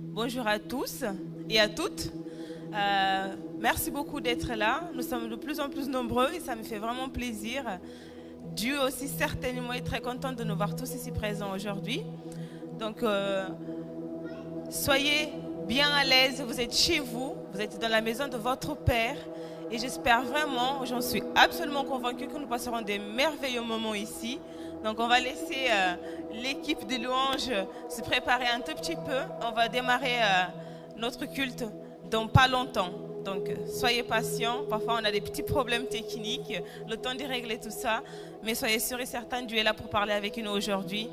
Bonjour à tous et à toutes. Merci beaucoup d'être là. Nous sommes de plus en plus nombreux et ça me fait vraiment plaisir. Dieu aussi certainement est très content de nous voir tous ici présents aujourd'hui. Donc, soyez bien à l'aise, vous êtes chez vous, vous êtes dans la maison de votre Père. Et j'espère vraiment, j'en suis absolument convaincue que nous passerons des merveilleux moments ici. Donc on va laisser l'équipe de louanges se préparer un tout petit peu. On va démarrer notre culte dans pas longtemps. Donc soyez patients, parfois on a des petits problèmes techniques, le temps de régler tout ça. Mais soyez sûrs et certains, Dieu est là pour parler avec nous aujourd'hui.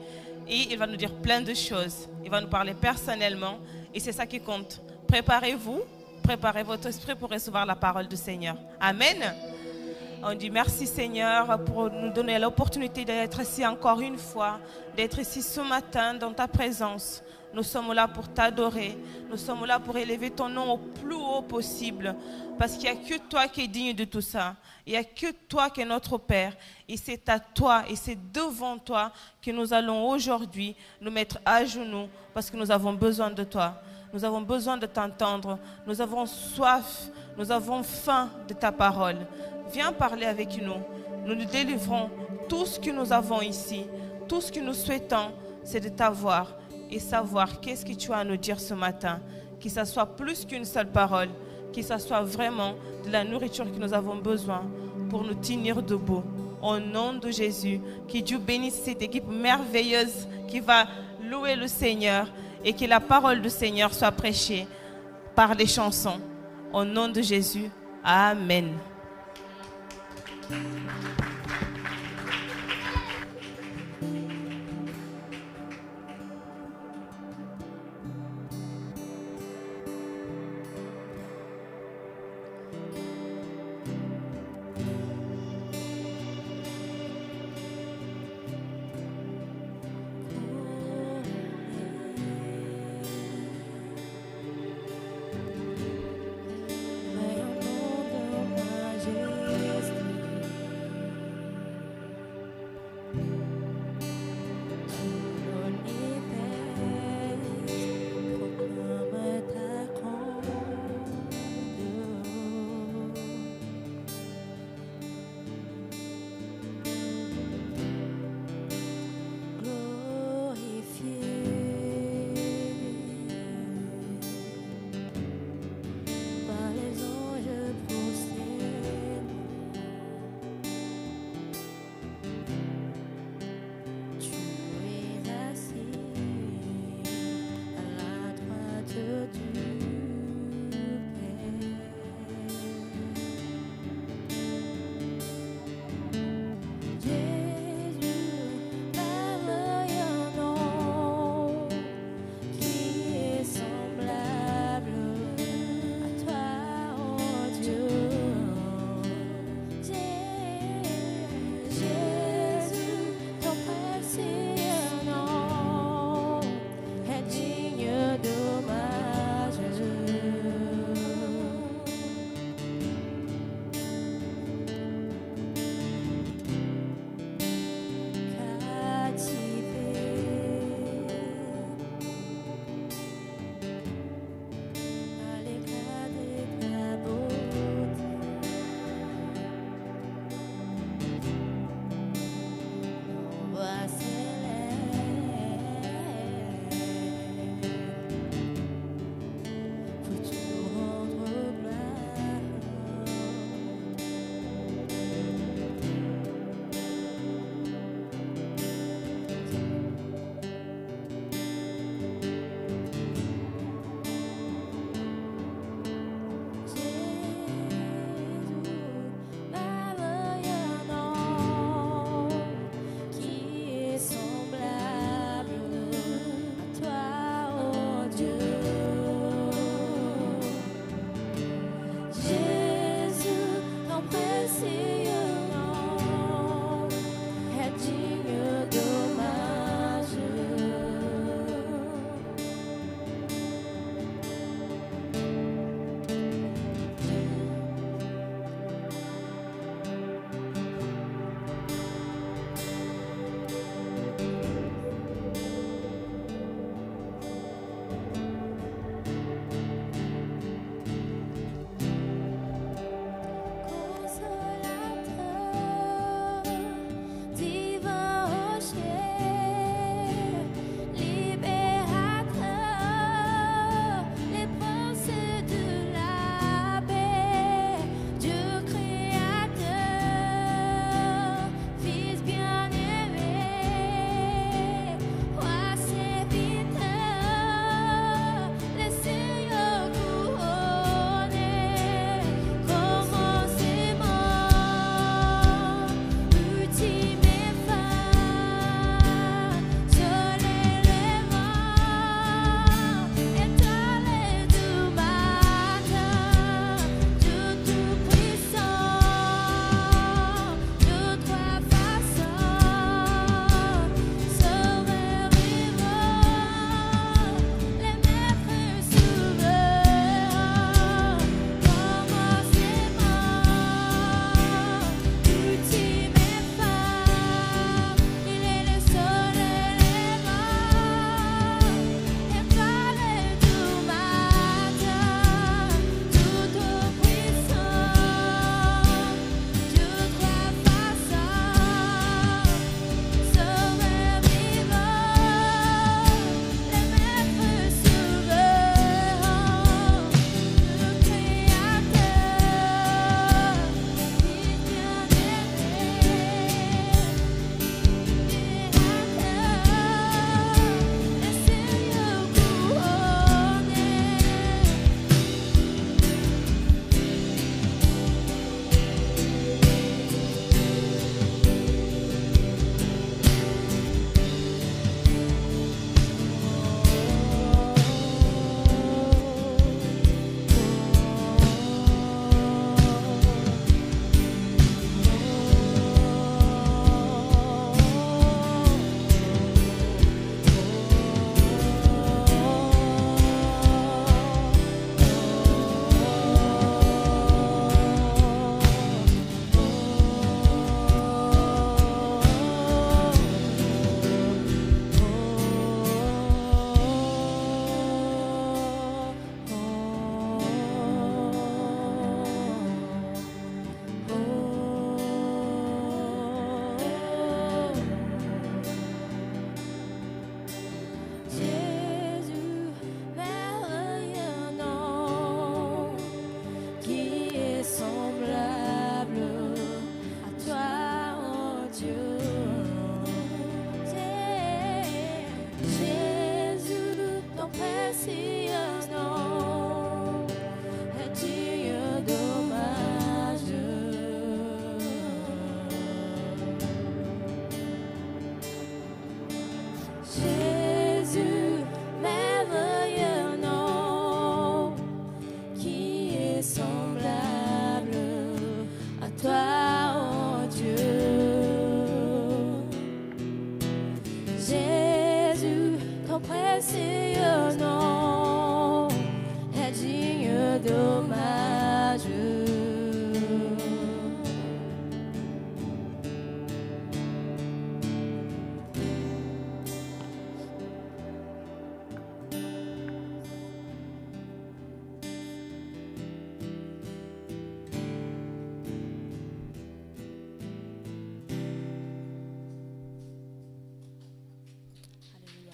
Et il va nous dire plein de choses. Il va nous parler personnellement. Et c'est ça qui compte. Préparez-vous, préparez votre esprit pour recevoir la parole du Seigneur. Amen. On dit merci Seigneur pour nous donner l'opportunité d'être ici encore une fois, d'être ici ce matin dans ta présence. Nous sommes là pour t'adorer, nous sommes là pour élever ton nom au plus haut possible, parce qu'il n'y a que toi qui es digne de tout ça. Il n'y a que toi qui es notre Père, et c'est à toi et c'est devant toi que nous allons aujourd'hui nous mettre à genoux, parce que nous avons besoin de toi. Nous avons besoin de t'entendre, nous avons soif, nous avons faim de ta parole. Viens parler avec nous. Nous nous délivrons. Tout ce que nous avons ici, tout ce que nous souhaitons, c'est de t'avoir et savoir qu'est-ce que tu as à nous dire ce matin. Que ce soit plus qu'une seule parole, que ce soit vraiment de la nourriture que nous avons besoin pour nous tenir debout. Au nom de Jésus, que Dieu bénisse cette équipe merveilleuse qui va louer le Seigneur et que la parole du Seigneur soit prêchée par les chansons. Au nom de Jésus, Amen. Ton précieux nom est digne d'hommage.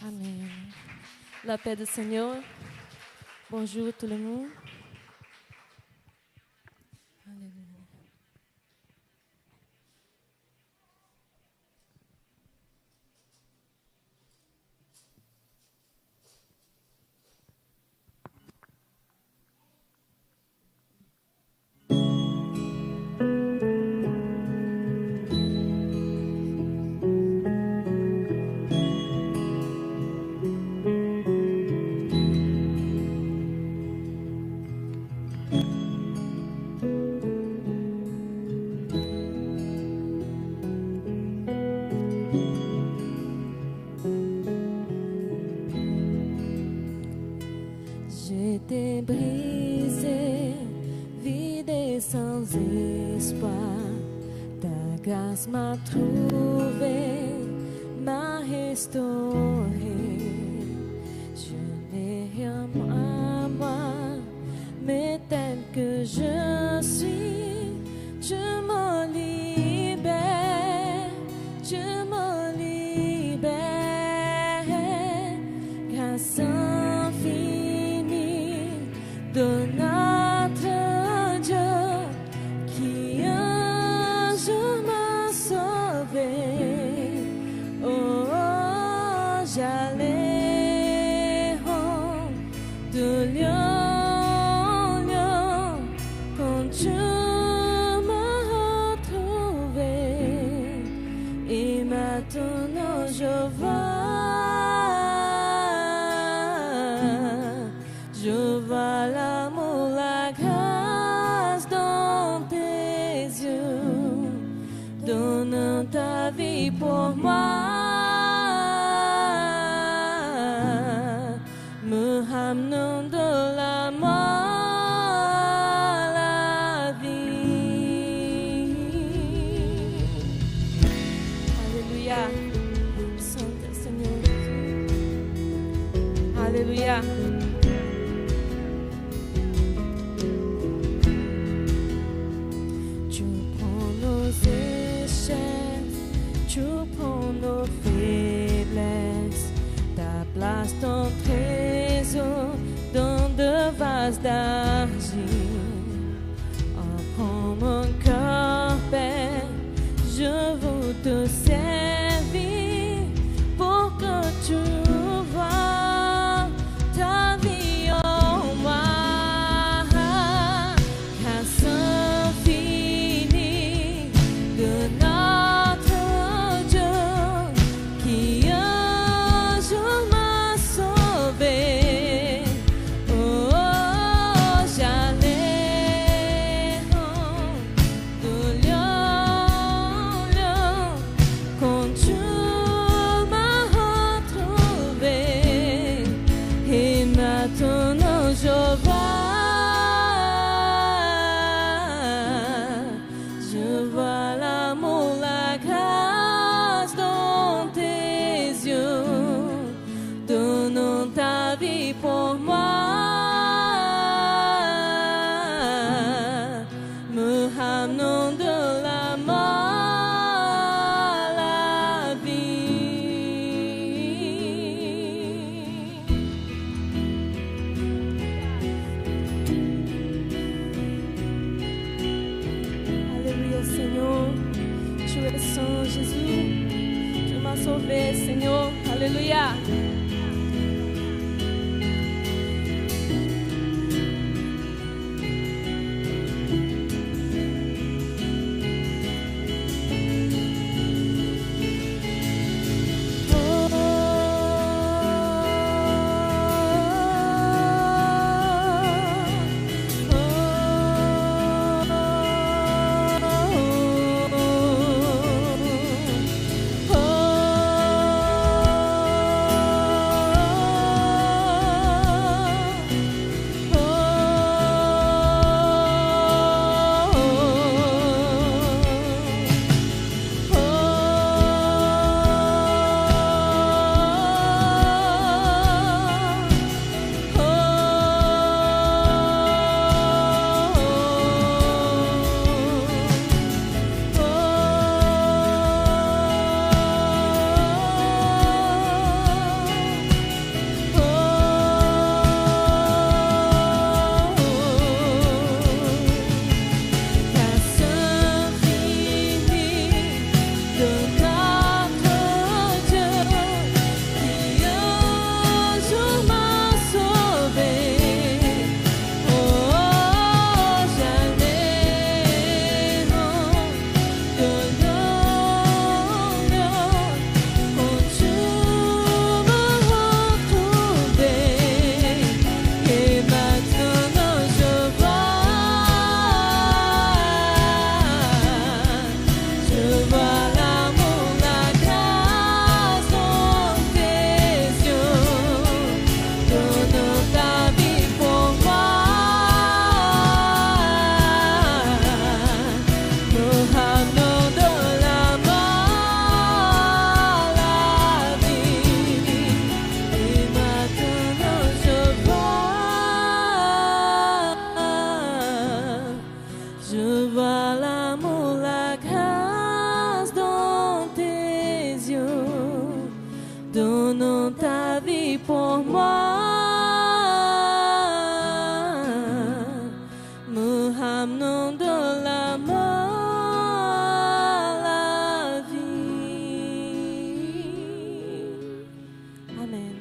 Amen. La paix du Seigneur. Bonjour tout le monde. Alléluia. J'étais brisé, vide et sans espoir. Ta grâce m'a trouvé, m'a restauré. Je n'ai rien à moi, mais tel que je suis, je m'en libère, je m'en libère. Grâce de notre Dieu qui un jour m'a sauvé. Oh, j'allais de lion en lion quand tu m'as retrouvé. Et maintenant je vois l'amour, la grâce dans tes yeux, donnant ta vie pour moi, me ramenant de la mort à la vie. Alléluia, Saint Seigneur Jésus. Alléluia. Tu prends nos faiblesses, ta place ton trésor dans de vases d'argile. Prends mon cœur, Père, je veux te servir pour que tu vois ta vie en moi. Grâce infinie de notre Dieu qui un jour m'a sauvé. Oh, j'allais de lion en lion quand tu m'as retrouvé. Et maintenant je vois l'amour, la grâce dans tes yeux, donnant ta vie pour moi, me ramenant de la mort à la vie. Alléluia, Seigneur. Tu es Saint Jésus, tu m'as sauvé, Seigneur. Alléluia. donnant ta vie pour moi, me ramenant de la mort à la vie. Amen.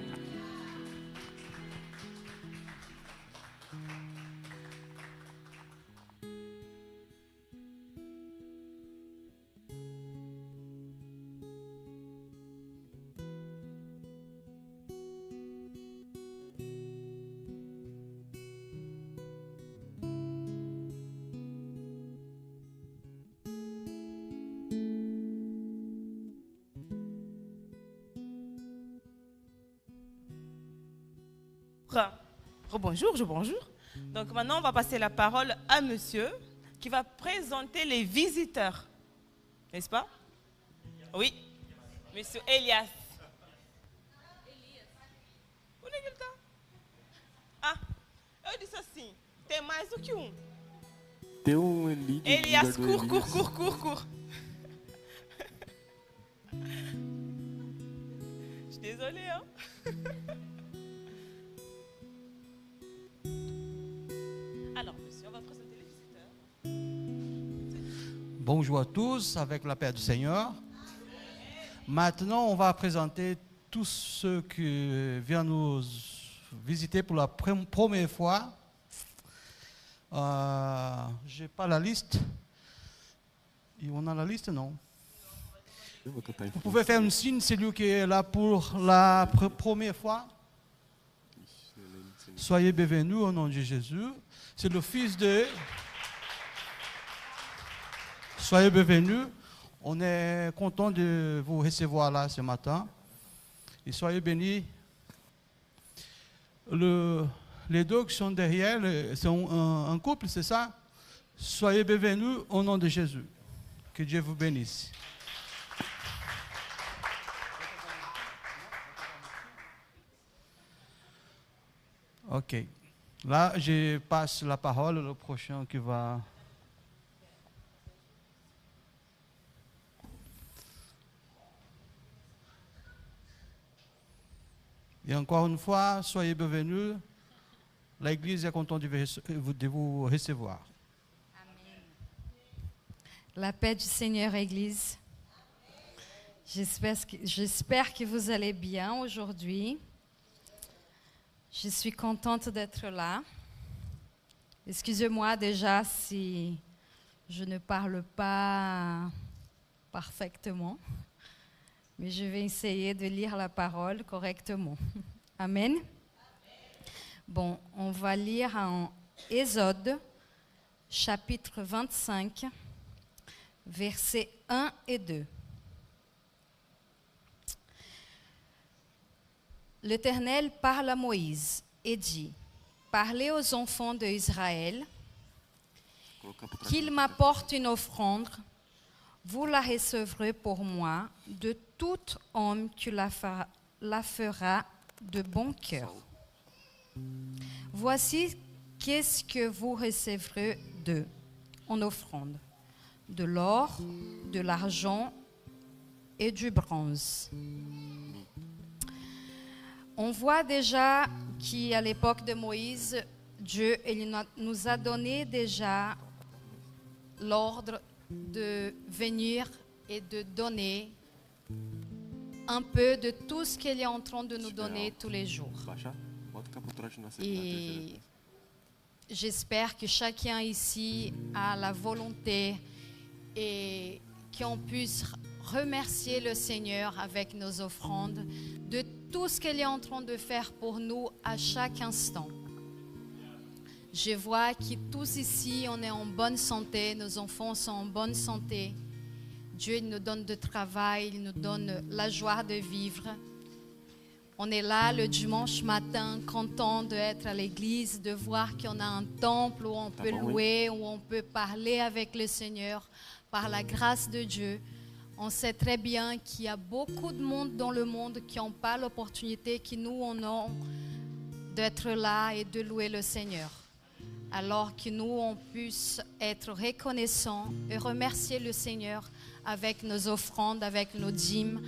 Bonjour, bonjour. Donc maintenant, on va passer la parole à monsieur qui va présenter les visiteurs. N'est-ce pas? Oui. Monsieur Elias. Ah, eu disse assim, tem mais do que um. Tem ali. Elias, cours. Je suis désolée, hein. Alors, monsieur, on va présenter les visiteurs. Bonjour à tous, avec la paix du Seigneur. Maintenant, on va présenter tous ceux qui viennent nous visiter pour la première fois. Je n'ai pas la liste. Et on a la liste, non? Vous pouvez faire un signe, celui qui est là pour la première fois. Soyez bienvenus au nom de Jésus. C'est le fils de... Soyez bienvenus. On est content de vous recevoir là ce matin. Et soyez bénis. Les deux qui sont derrière, c'est un couple, c'est ça? Soyez bienvenus au nom de Jésus. Que Dieu vous bénisse. Ok. Là, je passe la parole au prochain qui va... Et encore une fois, soyez bienvenus. L'Église est contente de vous recevoir. Amen. La paix du Seigneur, Église. J'espère que vous allez bien aujourd'hui. Je suis contente d'être là. Excusez-moi déjà si je ne parle pas parfaitement, mais je vais essayer de lire la parole correctement. Amen. Bon, on va lire en Exode, chapitre 25, versets 1 et 2. L'Éternel parle à Moïse et dit, « Parlez aux enfants d'Israël qu'ils m'apportent une offrande, vous la recevrez pour moi de tout homme qui la fera de bon cœur. Voici qu'est-ce que vous recevrez d'eux en offrande, de l'or, de l'argent et du bronze. » On voit déjà qu'à l'époque de Moïse, Dieu nous a donné déjà l'ordre de venir et de donner un peu de tout ce qu'il est en train de nous donner tous les jours. Et j'espère que chacun ici a la volonté et qu'on puisse remercier le Seigneur avec nos offrandes de tout ce qu'il est en train de faire pour nous à chaque instant. Je vois que tous ici, on est en bonne santé, nos enfants sont en bonne santé. Dieu nous donne du travail, il nous donne la joie de vivre. On est là le dimanche matin, content d'être à l'église, de voir qu'on a un temple où on peut louer, où on peut parler avec le Seigneur par la grâce de Dieu. On sait très bien qu'il y a beaucoup de monde dans le monde qui n'ont pas l'opportunité que nous on a d'être là et de louer le Seigneur. Alors que nous, on puisse être reconnaissants et remercier le Seigneur avec nos offrandes, avec nos dîmes,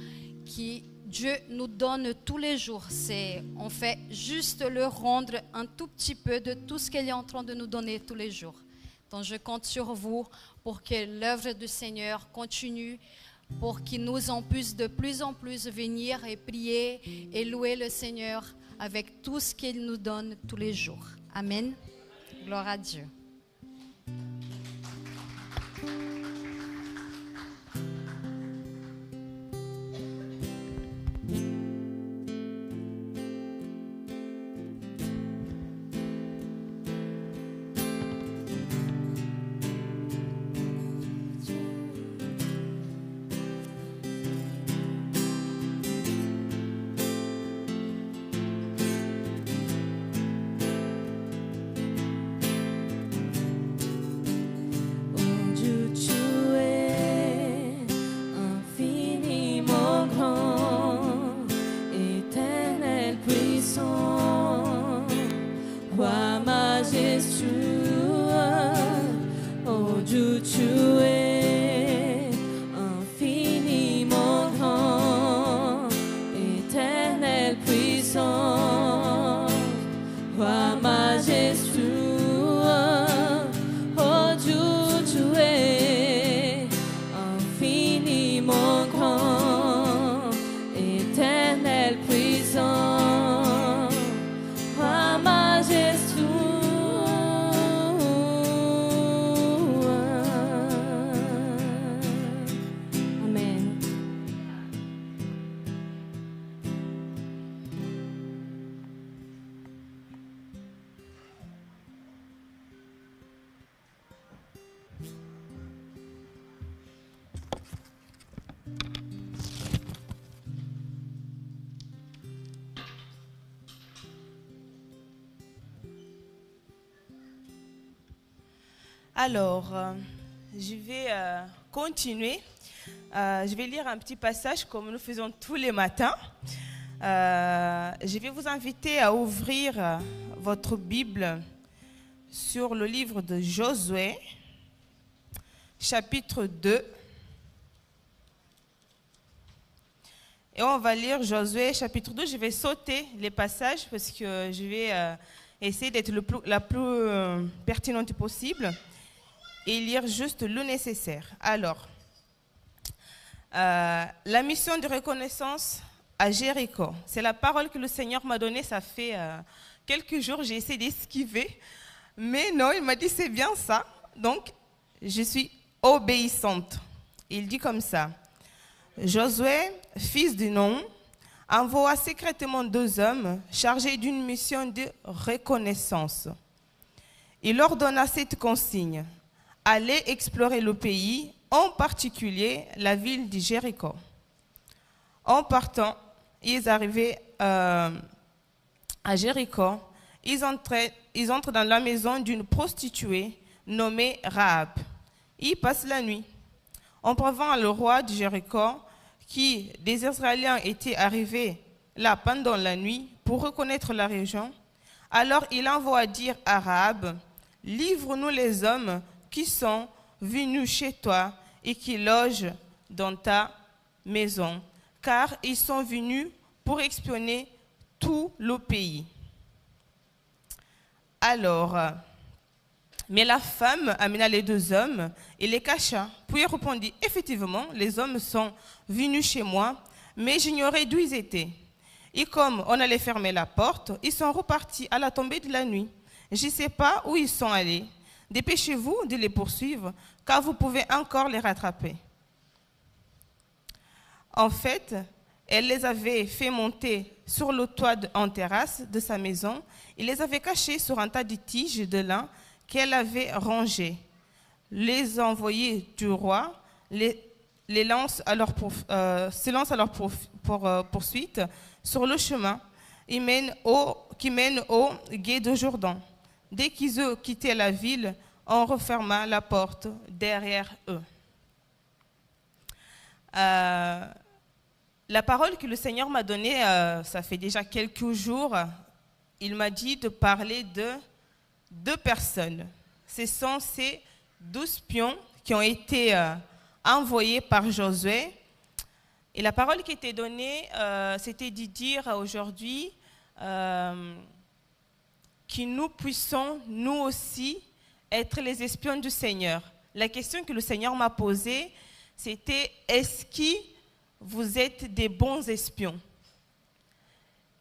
que Dieu nous donne tous les jours. On fait juste le rendre un tout petit peu de tout ce qu'il est en train de nous donner tous les jours. Donc je compte sur vous pour que l'œuvre du Seigneur continue, pour qu'il nous en puisse de plus en plus venir et prier et louer le Seigneur avec tout ce qu'il nous donne tous les jours. Amen. Gloire à Dieu. Alors, je vais continuer. Je vais lire un petit passage comme nous faisons tous les matins. Je vais vous inviter à ouvrir votre Bible sur le livre de Josué, chapitre 2. Et on va lire Josué, chapitre 2. Je vais sauter les passages parce que je vais essayer d'être la plus pertinente possible et lire juste le nécessaire. Alors, la mission de reconnaissance à Jéricho, c'est la parole que le Seigneur m'a donnée. Ça fait quelques jours, j'ai essayé d'esquiver, mais non, il m'a dit c'est bien ça. Donc, je suis obéissante. Il dit comme ça: Josué, fils de Nun, envoie secrètement 2 hommes chargés d'une mission de reconnaissance. Il leur donna cette consigne: allez explorer le pays, en particulier la ville de Jéricho. En partant, ils arrivaient à Jéricho. Ils entrent dans la maison d'une prostituée nommée Rahab. Ils passent la nuit. En prévenant le roi de Jéricho que des Israéliens étaient arrivés là pendant la nuit pour reconnaître la région, alors il envoie dire à Rahab: livre-nous les hommes qui sont venus chez toi et qui logent dans ta maison, car ils sont venus pour espionner tout le pays. Alors, mais la femme amena les 2 hommes et les cacha. Puis elle répondit: effectivement, les hommes sont venus chez moi, mais j'ignorais d'où ils étaient. Et comme on allait fermer la porte, ils sont repartis à la tombée de la nuit. Je ne sais pas où ils sont allés. Dépêchez-vous de les poursuivre, car vous pouvez encore les rattraper. En fait, elle les avait fait monter sur le toit en terrasse de sa maison et les avait cachés sur un tas de tiges de lin qu'elle avait rangées. Les envoyés du roi se lancent à leur poursuite sur le chemin qui mène au gué de Jourdain. Dès qu'ils ont quitté la ville, on referma la porte derrière eux. La parole que le Seigneur m'a donnée, ça fait déjà quelques jours, il m'a dit de parler de 2 personnes. Ce sont ces 12 pions qui ont été envoyés par Josué Et la parole qui était donnée, c'était de dire aujourd'hui que nous puissions, nous aussi, être les espions du Seigneur. La question que le Seigneur m'a posée, c'était « Est-ce que vous êtes des bons espions ?»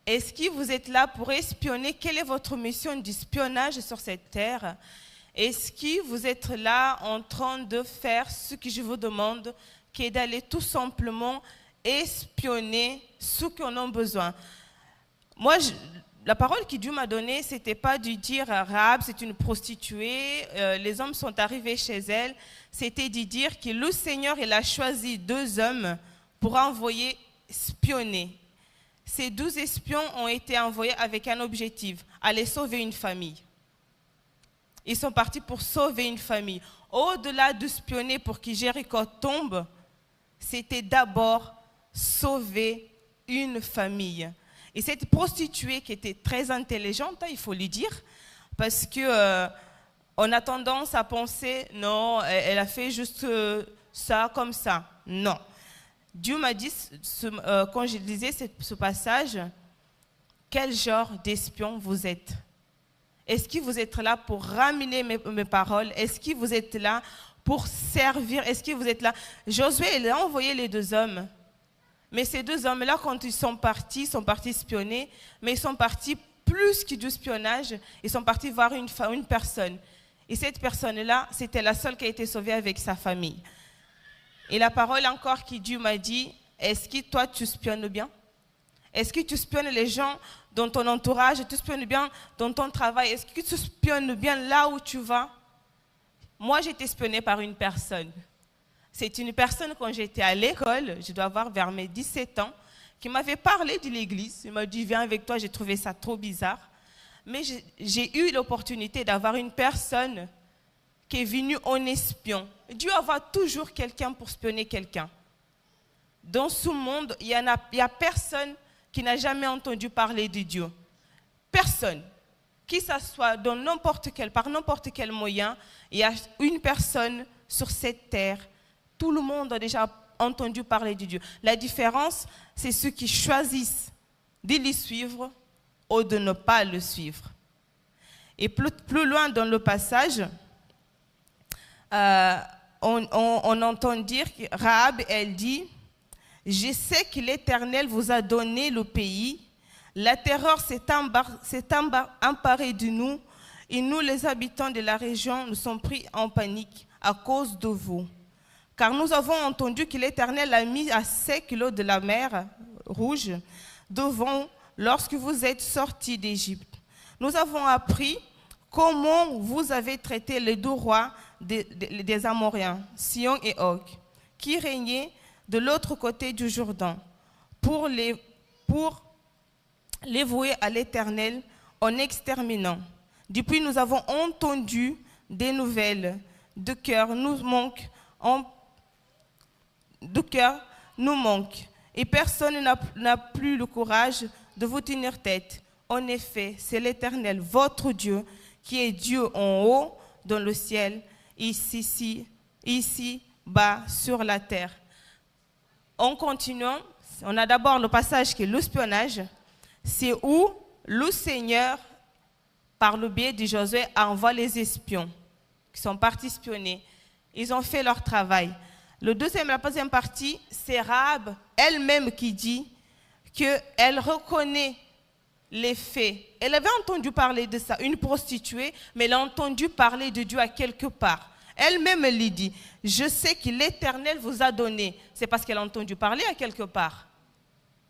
Est-ce que vous êtes là pour espionner? Quelle est votre mission d'espionnage sur cette terre? Est-ce que vous êtes là en train de faire ce que je vous demande, qui est d'aller tout simplement espionner ceux qui en ont besoin? Moi, la parole que Dieu m'a donnée, ce n'était pas de dire Rahab, c'est une prostituée, les hommes sont arrivés chez elle. C'était de dire que le Seigneur, il a choisi 2 hommes pour envoyer espionner. Ces 12 espions ont été envoyés avec un objectif, aller sauver une famille. Ils sont partis pour sauver une famille. Au-delà d'espionner pour que Jéricho tombe, c'était d'abord sauver une famille. Et cette prostituée qui était très intelligente, il faut le dire, parce que on a tendance à penser, non, elle a fait juste ça comme ça. Non. Dieu m'a dit, quand je lisais ce passage, quel genre d'espion vous êtes? Est-ce que vous êtes là pour ramener mes paroles? Est-ce que vous êtes là pour servir? Est-ce que vous êtes là? Josué, il a envoyé les 2 hommes. Mais ces 2 hommes-là, quand ils sont partis espionner, mais ils sont partis plus que du espionnage, ils sont partis voir une personne. Et cette personne-là, c'était la seule qui a été sauvée avec sa famille. Et la parole encore que Dieu m'a dit, est-ce que toi tu espionnes bien? Est-ce que tu espionnes les gens dans ton entourage? Tu espionnes bien dans ton travail? Est-ce que tu espionnes bien là où tu vas? Moi, j'ai été espionnée par une personne. C'est une personne, quand j'étais à l'école, je dois avoir vers mes 17 ans, qui m'avait parlé de l'église. Il m'a dit, viens avec toi, j'ai trouvé ça trop bizarre. Mais j'ai eu l'opportunité d'avoir une personne qui est venue en espion. Dieu envoie toujours quelqu'un pour espionner quelqu'un. Dans ce monde, il y a personne qui n'a jamais entendu parler de Dieu. Personne. Qui s'assoit par n'importe quel moyen, il y a une personne sur cette terre. Tout le monde a déjà entendu parler de Dieu. La différence, c'est ceux qui choisissent de le suivre ou de ne pas le suivre. Et plus loin dans le passage, on entend dire que Rahab, elle dit, « Je sais que l'Éternel vous a donné le pays. La terreur s'est emparée de nous et nous, les habitants de la région, nous sommes pris en panique à cause de vous. Car nous avons entendu que l'Éternel a mis à sec l'eau de la mer Rouge devant lorsque vous êtes sortis d'Égypte. Nous avons appris comment vous avez traité les 2 rois des Amoréens, Sion et Og, qui régnaient de l'autre côté du Jourdain, pour les vouer à l'Éternel en exterminant. Depuis, nous avons entendu des nouvelles. De cœur nous manque, et personne n'a plus le courage de vous tenir tête. En effet, c'est l'Éternel, votre Dieu, qui est Dieu en haut dans le ciel, ici bas sur la terre. En continuant, on a d'abord le passage qui est l'espionnage. C'est où le Seigneur, par le biais de Josué, envoie les espions qui sont partis espionner. Ils ont fait leur travail. La deuxième partie, c'est Rahab elle-même qui dit qu'elle reconnaît les faits. Elle avait entendu parler de ça, une prostituée, mais elle a entendu parler de Dieu à quelque part. Elle-même, elle lui dit, je sais que l'Éternel vous a donné. C'est parce qu'elle a entendu parler à quelque part.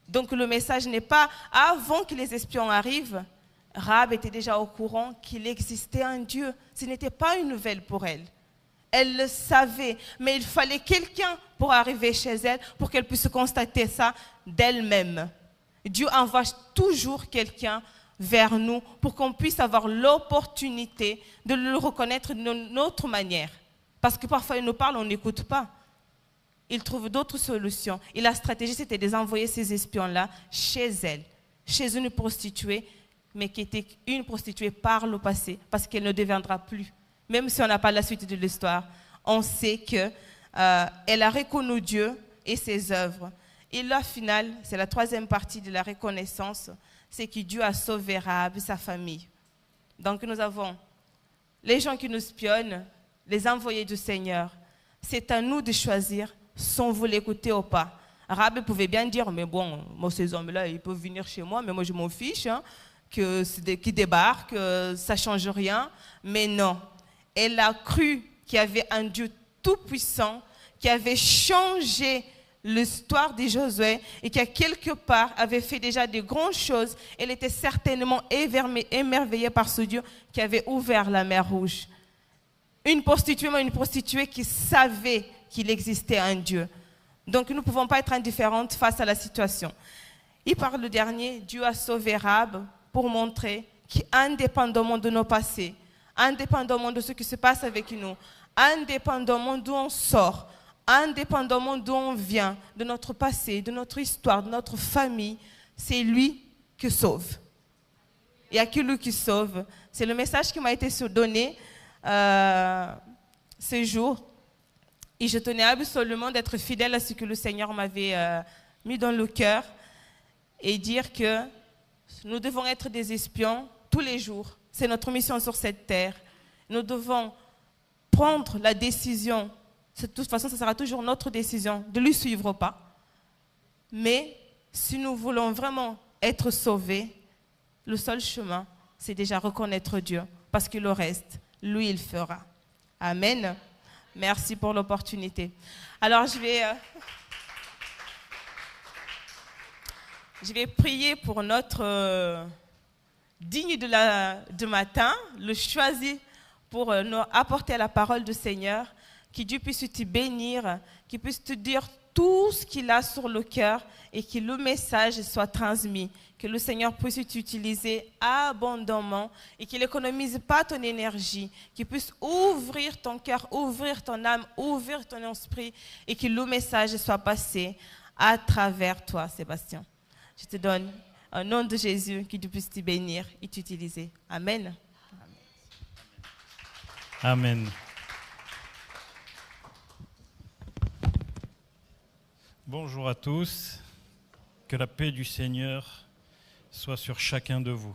Donc le message n'est pas, avant que les espions arrivent, Rahab était déjà au courant qu'il existait un Dieu. Ce n'était pas une nouvelle pour elle. Elle le savait, mais il fallait quelqu'un pour arriver chez elle, pour qu'elle puisse constater ça d'elle-même. Dieu envoie toujours quelqu'un vers nous pour qu'on puisse avoir l'opportunité de le reconnaître d'une autre manière. Parce que parfois il nous parle, on n'écoute pas. Il trouve d'autres solutions. Et la stratégie, c'était de les envoyer ces espions-là chez elle, chez une prostituée, mais qui était une prostituée par le passé, parce qu'elle ne deviendra plus. Même si on n'a pas la suite de l'histoire, on sait qu'elle a reconnu Dieu et ses œuvres. Et la finale, c'est la troisième partie de la reconnaissance, c'est que Dieu a sauvé Rahab et sa famille. Donc nous avons les gens qui nous espionnent, les envoyés du Seigneur. C'est à nous de choisir si on veut l'écouter ou pas. Rahab pouvait bien dire, mais bon, moi, ces hommes-là, ils peuvent venir chez moi, mais moi, je m'en fiche, hein, qu'ils débarquent, ça ne change rien. Mais non, elle a cru qu'il y avait un Dieu tout-puissant qui avait changé l'histoire de Josué et qui, à quelque part, avait fait déjà de grandes choses. Elle était certainement émerveillée par ce Dieu qui avait ouvert la mer Rouge. Une prostituée qui savait qu'il existait un Dieu. Donc, nous ne pouvons pas être indifférentes face à la situation. Et par le dernier, Dieu a sauvé Rahab pour montrer qu'indépendamment de nos passés, indépendamment de ce qui se passe avec nous, indépendamment d'où on sort, indépendamment d'où on vient, de notre passé, de notre histoire, de notre famille, c'est lui qui sauve. Il n'y a que lui qui sauve. C'est le message qui m'a été donné ce jour. Et je tenais absolument d'être fidèle à ce que le Seigneur m'avait mis dans le cœur et dire que nous devons être des espions tous les jours. C'est notre mission sur cette terre. Nous devons prendre la décision. De toute façon, ce sera toujours notre décision de lui suivre ou pas. Mais si nous voulons vraiment être sauvés, le seul chemin, c'est déjà reconnaître Dieu. Parce que le reste, lui, il fera. Amen. Merci pour l'opportunité. Alors, je vais prier pour notre digne de matin, le choisi pour nous apporter la parole du Seigneur, que Dieu puisse te bénir, qu'il puisse te dire tout ce qu'il a sur le cœur et que le message soit transmis, que le Seigneur puisse t'utiliser abondamment et qu'il n'économise pas ton énergie, qu'il puisse ouvrir ton cœur, ouvrir ton âme, ouvrir ton esprit et que le message soit passé à travers toi, Sébastien. Je te donne, au nom de Jésus, que Dieu puisse te bénir et t'utiliser. Amen. Amen. Bonjour à tous, que la paix du Seigneur soit sur chacun de vous.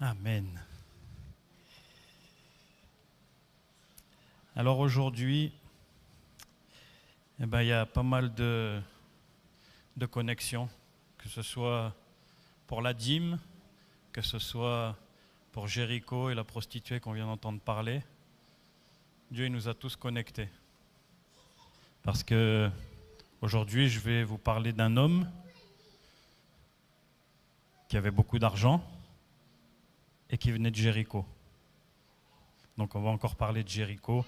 Amen. Alors aujourd'hui, il y a pas mal de connexions, que ce soit pour la dîme, que ce soit pour Jéricho et la prostituée qu'on vient d'entendre parler. Dieu il nous a tous connectés. Parce que aujourd'hui, je vais vous parler d'un homme qui avait beaucoup d'argent et qui venait de Jéricho. Donc on va encore parler de Jéricho.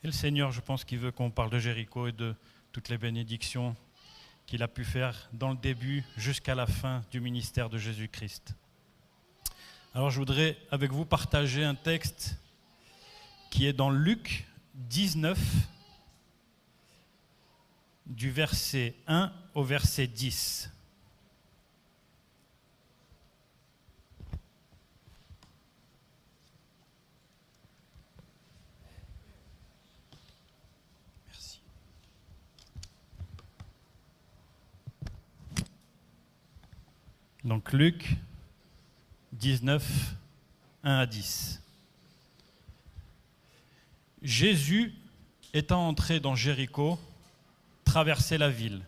Et le Seigneur, je pense qu'il veut qu'on parle de Jéricho et de toutes les bénédictions qu'il a pu faire dans le début jusqu'à la fin du ministère de Jésus-Christ. Alors je voudrais avec vous partager un texte qui est dans Luc 19, du verset 1 au verset 10. Merci. Donc Luc 19, 1 à 10. Jésus, étant entré dans Jéricho, traversait la ville.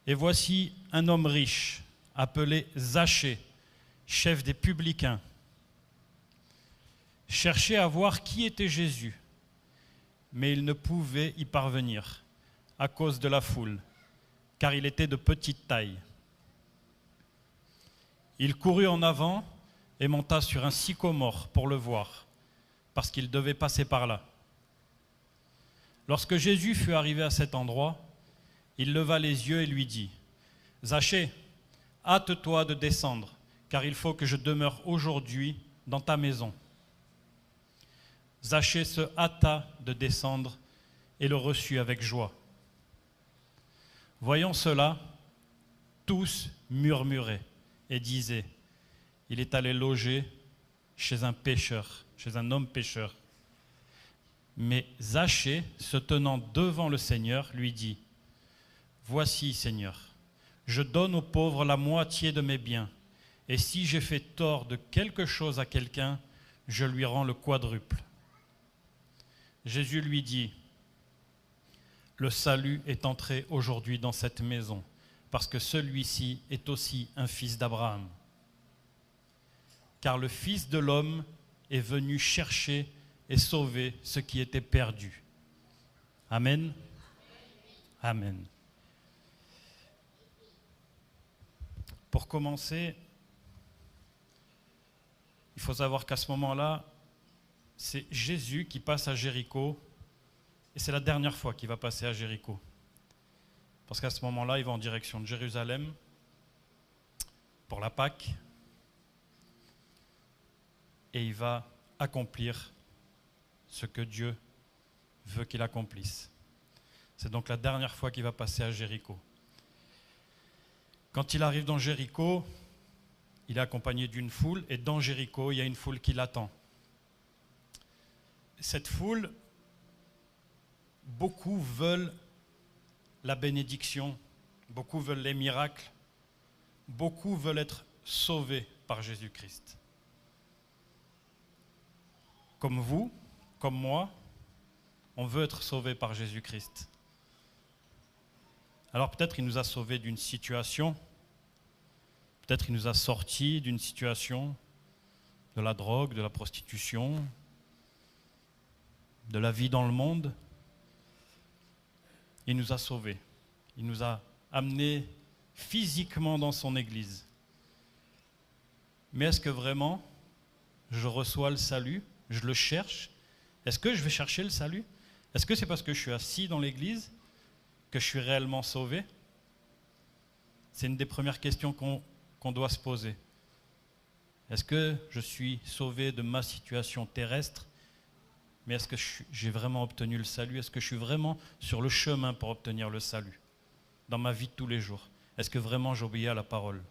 Et voici un homme riche, appelé Zachée, chef des publicains, cherchait à voir qui était Jésus, mais il ne pouvait y parvenir à cause de la foule, car il était de petite taille. Il courut en avant et monta sur un sycomore pour le voir, parce qu'il devait passer par là. Lorsque Jésus fut arrivé à cet endroit, il leva les yeux et lui dit : « Zachée, hâte-toi de descendre, car il faut que je demeure aujourd'hui dans ta maison. » Zachée se hâta de descendre et le reçut avec joie. Voyant cela, tous murmuraient et disaient : « Il est allé loger chez un pécheur, chez un homme pécheur. » Mais Zachée, se tenant devant le Seigneur, lui dit, « Voici, Seigneur, je donne aux pauvres la moitié de mes biens, et si j'ai fait tort de quelque chose à quelqu'un, je lui rends le quadruple. » Jésus lui dit, « Le salut est entré aujourd'hui dans cette maison, parce que celui-ci est aussi un fils d'Abraham. Car le Fils de l'homme est venu chercher et sauver ce qui était perdu. » Amen. Amen. Pour commencer, il faut savoir qu'à ce moment-là, c'est Jésus qui passe à Jéricho, et c'est la dernière fois qu'il va passer à Jéricho. Parce qu'à ce moment-là, il va en direction de Jérusalem pour la Pâque, et il va accomplir ce que Dieu veut qu'il accomplisse. C'est donc la dernière fois qu'il va passer à Jéricho. Quand il arrive dans Jéricho, il est accompagné d'une foule, et dans Jéricho, il y a une foule qui l'attend. Cette foule, beaucoup veulent la bénédiction, beaucoup veulent les miracles, beaucoup veulent être sauvés par Jésus-Christ. Comme vous, comme moi, on veut être sauvé par Jésus-Christ. Alors peut-être il nous a sauvés d'une situation, peut-être il nous a sortis d'une situation, de la drogue, de la prostitution, de la vie dans le monde. Il nous a sauvés. Il nous a amenés physiquement dans son Église. Mais est-ce que vraiment je reçois le salut? Je le cherche? Est-ce que je vais chercher le salut? Est-ce que c'est parce que je suis assis dans l'Église que je suis réellement sauvé? C'est une des premières questions qu'on doit se poser. Est-ce que je suis sauvé de ma situation terrestre? Mais est-ce que j'ai vraiment obtenu le salut? Est-ce que je suis vraiment sur le chemin pour obtenir le salut dans ma vie de tous les jours? Est-ce que vraiment j'obéis à la parole?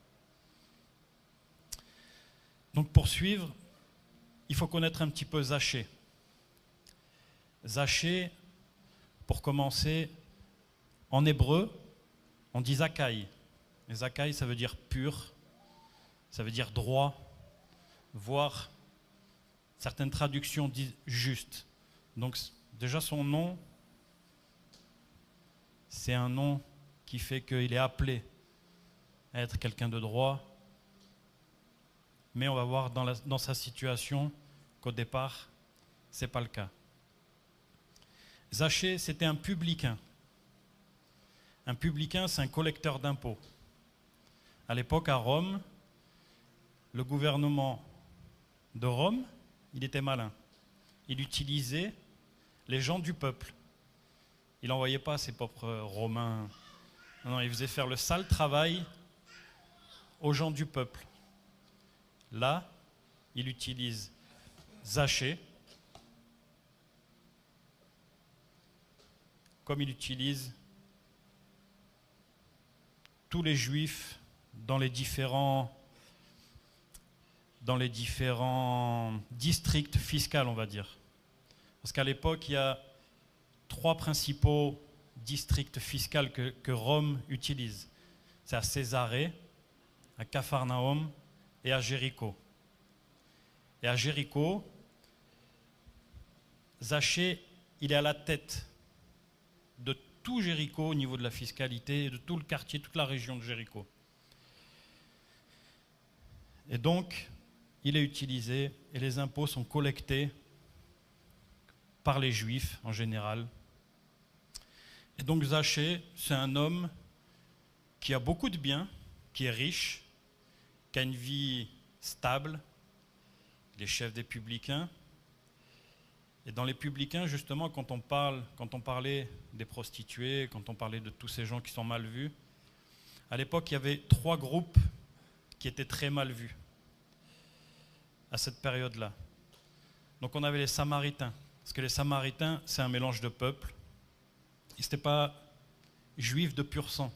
Donc pour suivre, il faut connaître un petit peu Zachée. Zachée, pour commencer, en hébreu, on dit Zakkai. Et Zakkai, ça veut dire pur, ça veut dire droit, voire certaines traductions disent juste. Donc déjà son nom, c'est un nom qui fait qu'il est appelé à être quelqu'un de droit. Mais on va voir dans sa situation qu'au départ, ce n'est pas le cas. Zachée, c'était un publicain. Un publicain, c'est un collecteur d'impôts. À l'époque, à Rome, le gouvernement de Rome, il était malin. Il utilisait les gens du peuple. Il n'envoyait pas ses propres Romains. Non, il faisait faire le sale travail aux gens du peuple. Là, il utilise Zachée, comme il utilise tous les Juifs dans les différents districts fiscaux, on va dire. Parce qu'à l'époque, il y a 3 principaux districts fiscaux que Rome utilise. C'est à Césarée, à Capharnaüm et à Jéricho. Et à Jéricho, Zachée, il est à la tête de tout Jéricho au niveau de la fiscalité, de tout le quartier, toute la région de Jéricho. Et donc, il est utilisé et les impôts sont collectés par les Juifs en général. Et donc Zachée, c'est un homme qui a beaucoup de biens, qui est riche, qui a une vie stable. Il est chef des publicains. Et dans les publicains, justement, quand on parlait des prostituées, quand on parlait de tous ces gens qui sont mal vus, à l'époque, il y avait 3 groupes qui étaient très mal vus à cette période-là. Donc on avait les Samaritains, parce que les Samaritains, c'est un mélange de peuples. Ils n'étaient pas juifs de pur sang.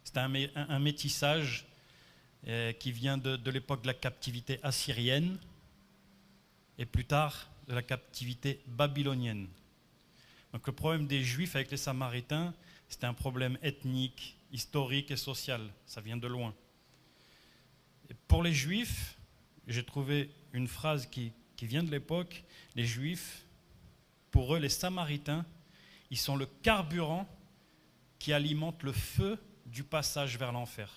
C'était un métissage qui vient de l'époque de la captivité assyrienne et plus tard de la captivité babylonienne. Donc le problème des Juifs avec les Samaritains, c'était un problème ethnique, historique et social. Ça vient de loin. Et pour les Juifs, j'ai trouvé une phrase qui vient de l'époque. Les Juifs, pour eux, les Samaritains, ils sont le carburant qui alimente le feu du passage vers l'enfer.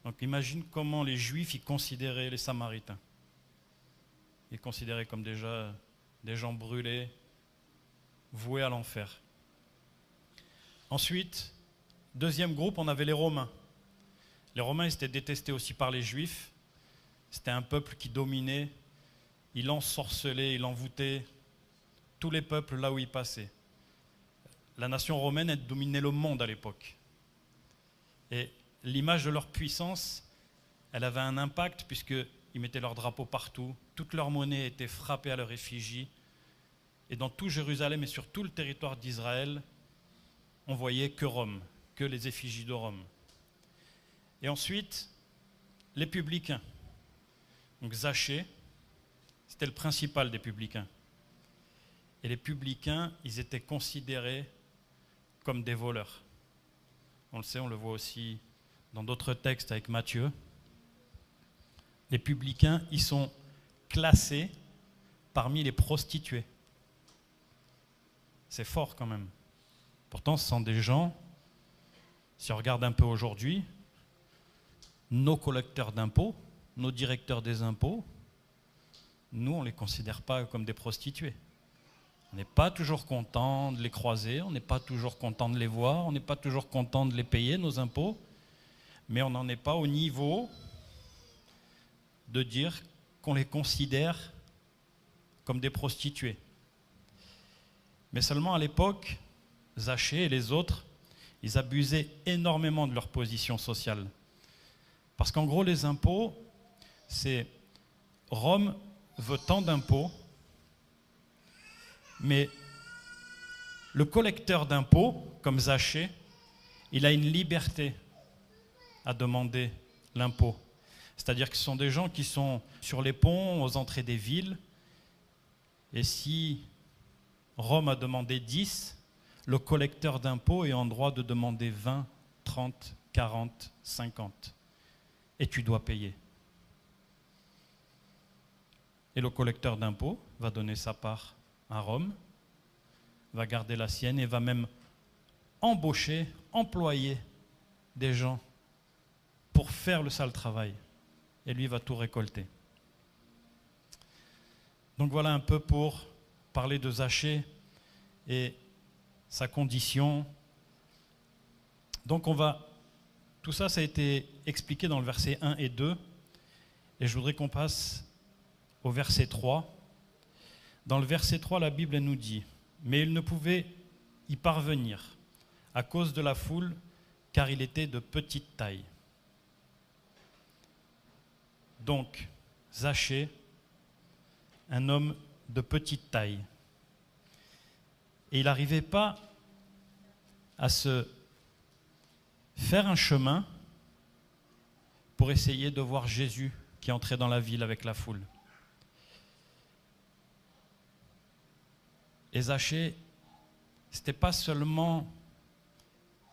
Donc imagine comment les Juifs ils considéraient les Samaritains. Ils considéraient comme déjà des gens brûlés, voués à l'enfer. Ensuite, deuxième groupe, on avait les Romains. Les Romains ils étaient détestés aussi par les Juifs. C'était un peuple qui dominait, il ensorcelait, il envoûtait tous les peuples là où il passait. La nation romaine, elle dominait le monde à l'époque. Et l'image de leur puissance, elle avait un impact puisqu'ils mettaient leur drapeau partout, toute leur monnaie était frappée à leur effigie. Et dans tout Jérusalem et sur tout le territoire d'Israël, on voyait que Rome, que les effigies de Rome. Et ensuite, les publicains. Donc Zachée, c'était le principal des publicains. Et les publicains, ils étaient considérés comme des voleurs. On le sait, on le voit aussi dans d'autres textes avec Matthieu. Les publicains, ils sont classés parmi les prostituées. C'est fort quand même. Pourtant, ce sont des gens, si on regarde un peu aujourd'hui, nos collecteurs d'impôts, nos directeurs des impôts, nous, on ne les considère pas comme des prostituées. On n'est pas toujours content de les croiser, on n'est pas toujours content de les voir, on n'est pas toujours content de les payer, nos impôts, mais on n'en est pas au niveau de dire qu'on les considère comme des prostituées. Mais seulement à l'époque, Zachée et les autres, ils abusaient énormément de leur position sociale. Parce qu'en gros, les impôts, c'est Rome veut tant d'impôts, mais le collecteur d'impôts, comme Zachée, il a une liberté à demander l'impôt. C'est-à-dire que ce sont des gens qui sont sur les ponts, aux entrées des villes, et si Rome a demandé 10, le collecteur d'impôts est en droit de demander 20, 30, 40, 50. Et tu dois payer. Et le collecteur d'impôts va donner sa part à Rome, va garder la sienne et va même embaucher, employer des gens pour faire le sale travail. Et lui va tout récolter. Donc voilà un peu pour parler de Zachée et sa condition. Donc tout ça, ça a été expliqué dans le verset 1 et 2. Et je voudrais qu'on passe au verset 3. Dans le verset 3, la Bible nous dit « Mais il ne pouvait y parvenir à cause de la foule, car il était de petite taille. » Donc, Zachée, un homme de petite taille. Et il n'arrivait pas à se faire un chemin pour essayer de voir Jésus qui entrait dans la ville avec la foule. Et Zachée, ce n'était pas seulement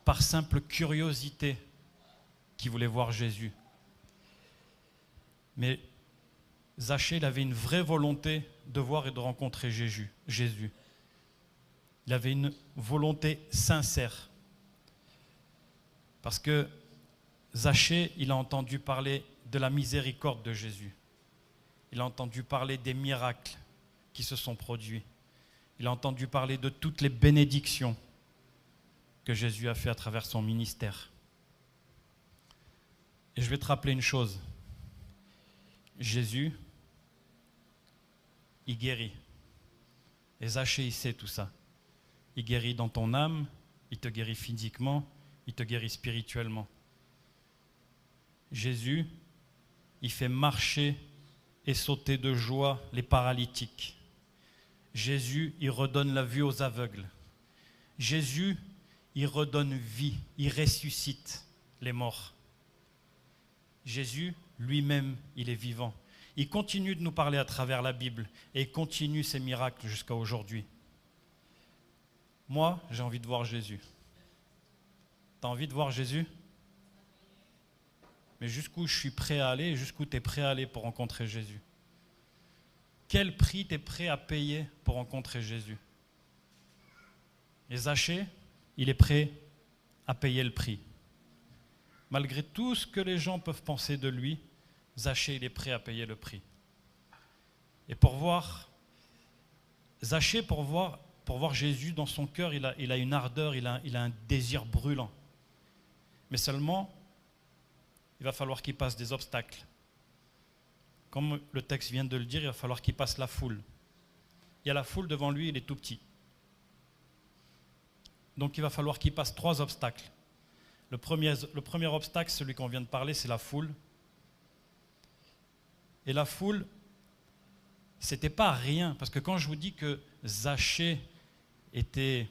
par simple curiosité qu'il voulait voir Jésus. Mais Zachée, il avait une vraie volonté de voir et de rencontrer Jésus. Il avait une volonté sincère. Parce que Zachée, il a entendu parler de la miséricorde de Jésus. Il a entendu parler des miracles qui se sont produits. Il a entendu parler de toutes les bénédictions que Jésus a fait à travers son ministère. Et je vais te rappeler une chose. Jésus, il guérit. Et Zachée, il sait tout ça. Il guérit dans ton âme, il te guérit physiquement, il te guérit spirituellement. Jésus, il fait marcher et sauter de joie les paralytiques. Jésus, il redonne la vue aux aveugles. Jésus, il redonne vie, il ressuscite les morts. Jésus, lui-même, il est vivant. Il continue de nous parler à travers la Bible et il continue ses miracles jusqu'à aujourd'hui. Moi, j'ai envie de voir Jésus. Tu as envie de voir Jésus? Mais jusqu'où je suis prêt à aller et jusqu'où tu es prêt à aller pour rencontrer Jésus? Quel prix tu es prêt à payer pour rencontrer Jésus? Et Zachée, il est prêt à payer le prix. Malgré tout ce que les gens peuvent penser de lui, Zachée, il est prêt à payer le prix. Et pour voir Zachée, pour voir Jésus dans son cœur, il a une ardeur, il a un désir brûlant. Mais seulement, il va falloir qu'il passe des obstacles. Comme le texte vient de le dire, il va falloir qu'il passe la foule. Il y a la foule devant lui, il est tout petit. Donc il va falloir qu'il passe 3 obstacles. Le premier obstacle, celui qu'on vient de parler, c'est la foule. Et la foule, c'était pas rien, parce que quand je vous dis que Zachée et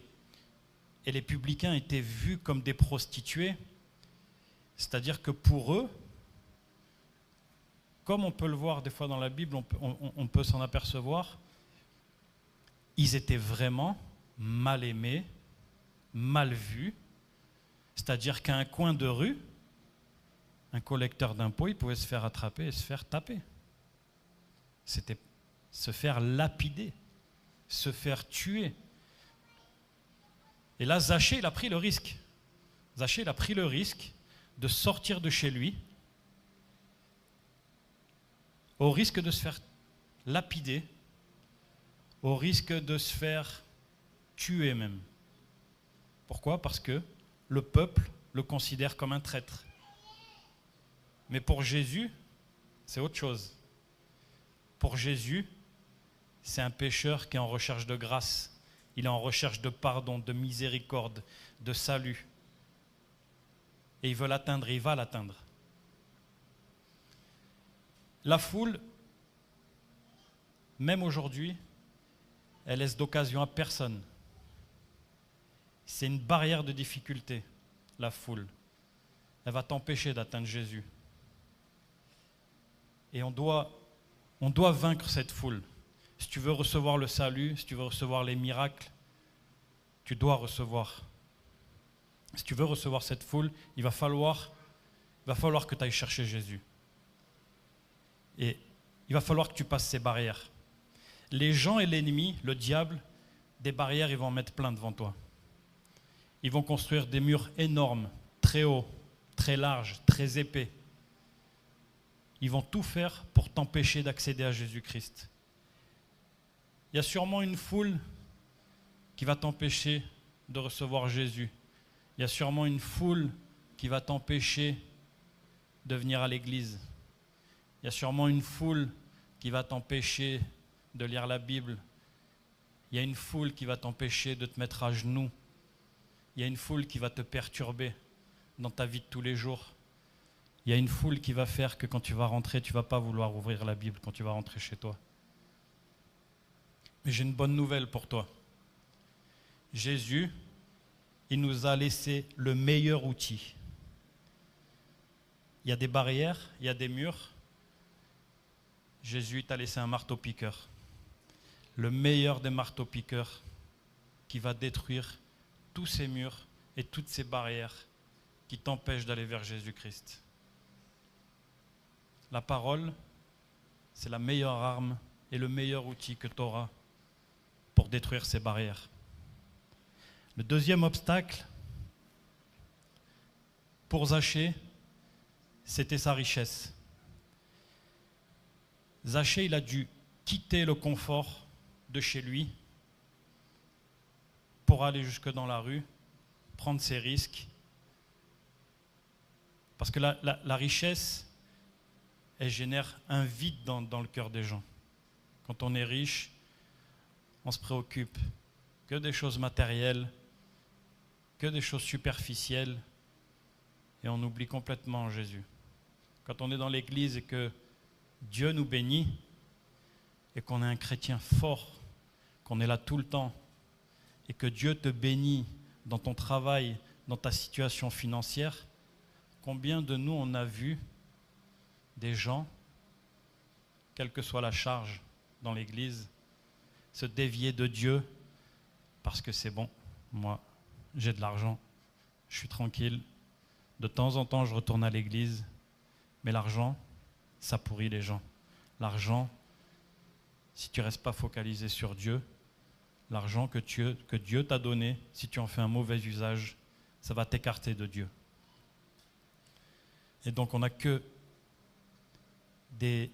les publicains étaient vus comme des prostituées, c'est-à-dire que pour eux, comme on peut le voir des fois dans la Bible, on peut s'en apercevoir, ils étaient vraiment mal aimés, mal vus, c'est-à-dire qu'à un coin de rue, un collecteur d'impôts, il pouvait se faire attraper et se faire taper. C'était se faire lapider, se faire tuer. Et là, Zachée, il a pris le risque. Zachée, il a pris le risque de sortir de chez lui, au risque de se faire lapider, au risque de se faire tuer même. Pourquoi? Parce que le peuple le considère comme un traître. Mais pour Jésus, c'est autre chose. Pour Jésus, c'est un pécheur qui est en recherche de grâce. Il est en recherche de pardon, de miséricorde, de salut. Et il veut l'atteindre, et il va l'atteindre. La foule, même aujourd'hui, elle laisse d'occasion à personne. C'est une barrière de difficulté, la foule. Elle va t'empêcher d'atteindre Jésus. Et on doit vaincre cette foule. Si tu veux recevoir le salut, si tu veux recevoir les miracles, tu dois recevoir. Si tu veux recevoir cette foule, il va falloir que tu ailles chercher Jésus. Et il va falloir que tu passes ces barrières. Les gens et l'ennemi, le diable, des barrières, ils vont en mettre plein devant toi. Ils vont construire des murs énormes, très hauts, très larges, très épais. Ils vont tout faire pour t'empêcher d'accéder à Jésus-Christ. Il y a sûrement une foule qui va t'empêcher de recevoir Jésus. Il y a sûrement une foule qui va t'empêcher de venir à l'église. Il y a sûrement une foule qui va t'empêcher de lire la Bible. Il y a une foule qui va t'empêcher de te mettre à genoux. Il y a une foule qui va te perturber dans ta vie de tous les jours. Il y a une foule qui va faire que quand tu vas rentrer, tu ne vas pas vouloir ouvrir la Bible quand tu vas rentrer chez toi. Mais j'ai une bonne nouvelle pour toi. Jésus, il nous a laissé le meilleur outil. Il y a des barrières, il y a des murs. Jésus t'a laissé un marteau-piqueur. Le meilleur des marteaux-piqueurs qui va détruire tous ces murs et toutes ces barrières qui t'empêchent d'aller vers Jésus-Christ. La parole, c'est la meilleure arme et le meilleur outil que tu auras pour détruire ces barrières. Le deuxième obstacle pour Zachée, c'était sa richesse. Zachée, il a dû quitter le confort de chez lui pour aller jusque dans la rue, prendre ses risques. Parce que la richesse, elle génère un vide dans le cœur des gens. Quand on est riche, on se préoccupe que des choses matérielles, que des choses superficielles, et on oublie complètement Jésus. Quand on est dans l'église et que Dieu nous bénit, et qu'on est un chrétien fort, qu'on est là tout le temps, et que Dieu te bénit dans ton travail, dans ta situation financière, combien de nous on a vu des gens, quelle que soit la charge dans l'église, se dévier de Dieu parce que c'est bon, moi, j'ai de l'argent, je suis tranquille. De temps en temps, je retourne à l'église, mais l'argent, ça pourrit les gens. L'argent, si tu ne restes pas focalisé sur Dieu, l'argent que Dieu t'a donné, si tu en fais un mauvais usage, ça va t'écarter de Dieu. Et donc, on n'a que des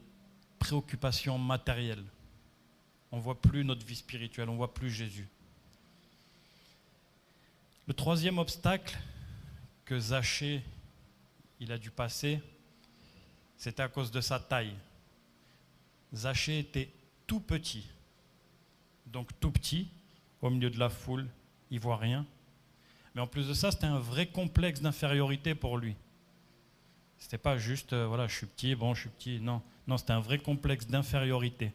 préoccupations matérielles. On ne voit plus notre vie spirituelle, on ne voit plus Jésus. Le troisième obstacle que Zachée il a dû passer, c'était à cause de sa taille. Zachée était tout petit. Donc tout petit, au milieu de la foule, il ne voit rien. Mais en plus de ça, c'était un vrai complexe d'infériorité pour lui. C'était pas juste, voilà, je suis petit, bon, je suis petit. Non, non, c'était un vrai complexe d'infériorité.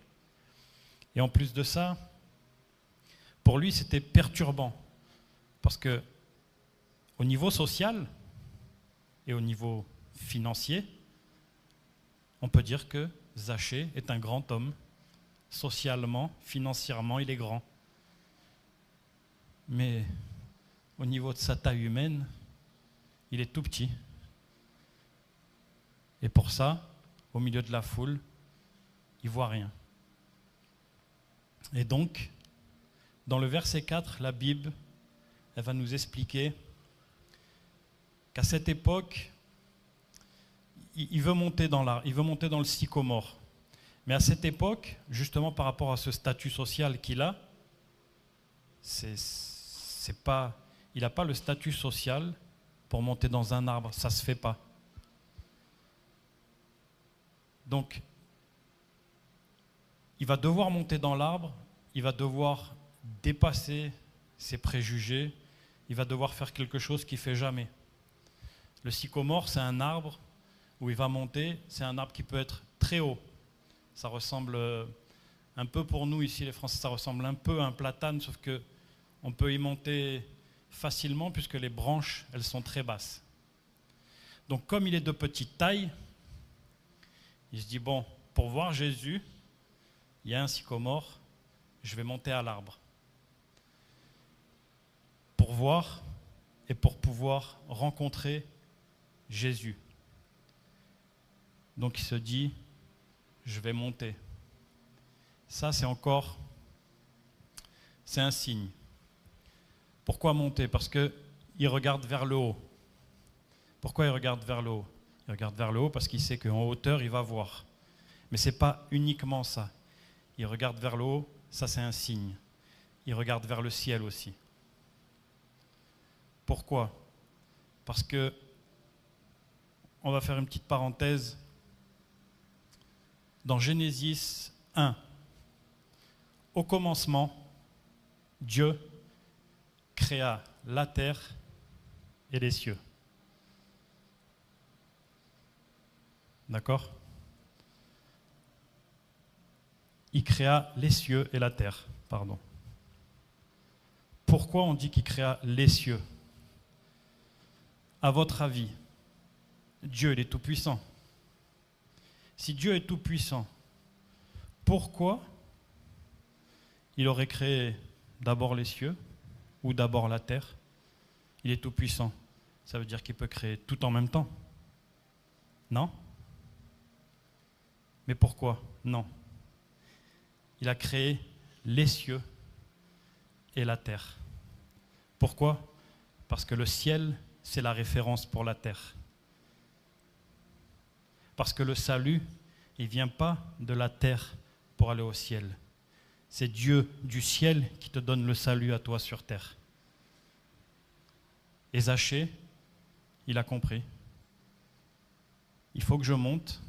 Et en plus de ça, pour lui, c'était perturbant. Parce que au niveau social et au niveau financier, on peut dire que Zachée est un grand homme. Socialement, financièrement, il est grand. Mais au niveau de sa taille humaine, il est tout petit. Et pour ça, au milieu de la foule, il ne voit rien. Et donc, dans le verset 4, la Bible, elle va nous expliquer qu'à cette époque, il veut monter dans le sycomore. Mais à cette époque, justement par rapport à ce statut social qu'il a, il n'a pas le statut social pour monter dans un arbre, ça ne se fait pas. Donc, il va devoir monter dans l'arbre, il va devoir dépasser ses préjugés, il va devoir faire quelque chose qu'il ne fait jamais. Le sycomore, c'est un arbre où il va monter, c'est un arbre qui peut être très haut. Ça ressemble un peu pour nous ici les Français, ça ressemble un peu à un platane, sauf qu'on peut y monter facilement puisque les branches, elles sont très basses. Donc comme il est de petite taille, il se dit, bon, pour voir Jésus, il y a un sycomore, je vais monter à l'arbre. Pour voir et pour pouvoir rencontrer Jésus. Donc il se dit, je vais monter. Ça, c'est un signe. Pourquoi monter? Parce qu'il regarde vers le haut. Pourquoi il regarde vers le haut? Il regarde vers le haut parce qu'il sait qu'en hauteur, il va voir. Mais ce n'est pas uniquement ça. Il regarde vers le haut, ça c'est un signe. Il regarde vers le ciel aussi. Pourquoi? Parce que, on va faire une petite parenthèse, dans Genesis 1, au commencement, Dieu créa la terre et les cieux. D'accord? Il créa les cieux et la terre, pardon. Pourquoi on dit qu'il créa les cieux? À votre avis, Dieu, il est tout-puissant. Si Dieu est tout-puissant, pourquoi il aurait créé d'abord les cieux ou d'abord la terre? Il est tout-puissant. Ça veut dire qu'il peut créer tout en même temps. Non? Mais pourquoi? Non. Il a créé les cieux et la terre. Pourquoi? Parce que le ciel, c'est la référence pour la terre. Parce que le salut, il ne vient pas de la terre pour aller au ciel. C'est Dieu du ciel qui te donne le salut à toi sur terre. Et Zachée, il a compris. Il faut que je monte.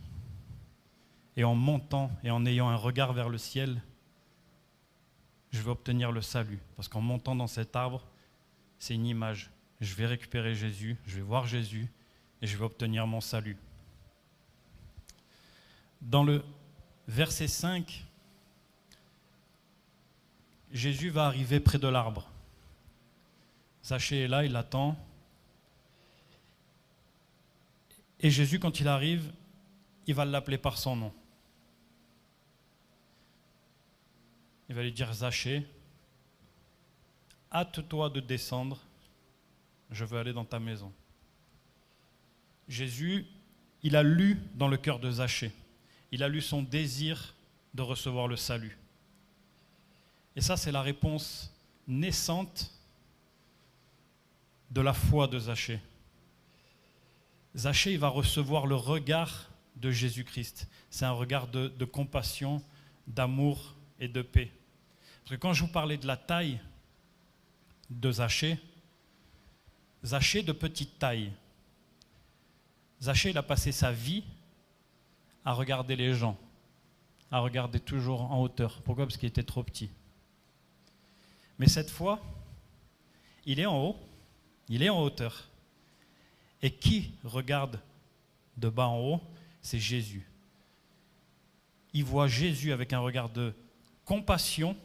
Et en montant et en ayant un regard vers le ciel, je vais obtenir le salut. Parce qu'en montant dans cet arbre, c'est une image. Je vais récupérer Jésus, je vais voir Jésus et je vais obtenir mon salut. Dans le verset 5, Jésus va arriver près de l'arbre. Zachée est là, il attend. Et Jésus, quand il arrive, il va l'appeler par son nom. Il va lui dire, Zachée, hâte-toi de descendre, je veux aller dans ta maison. Jésus, il a lu dans le cœur de Zachée, il a lu son désir de recevoir le salut. Et ça, c'est la réponse naissante de la foi de Zachée. Zachée, il va recevoir le regard de Jésus-Christ. C'est un regard de compassion, d'amour et de paix. Parce que quand je vous parlais de la taille de Zachée de petite taille, Zachée, il a passé sa vie à regarder les gens, à regarder toujours en hauteur. Pourquoi? Parce qu'il était trop petit. Mais cette fois, il est en haut, il est en hauteur. Et qui regarde de bas en haut? C'est Jésus. Il voit Jésus avec un regard de compassion,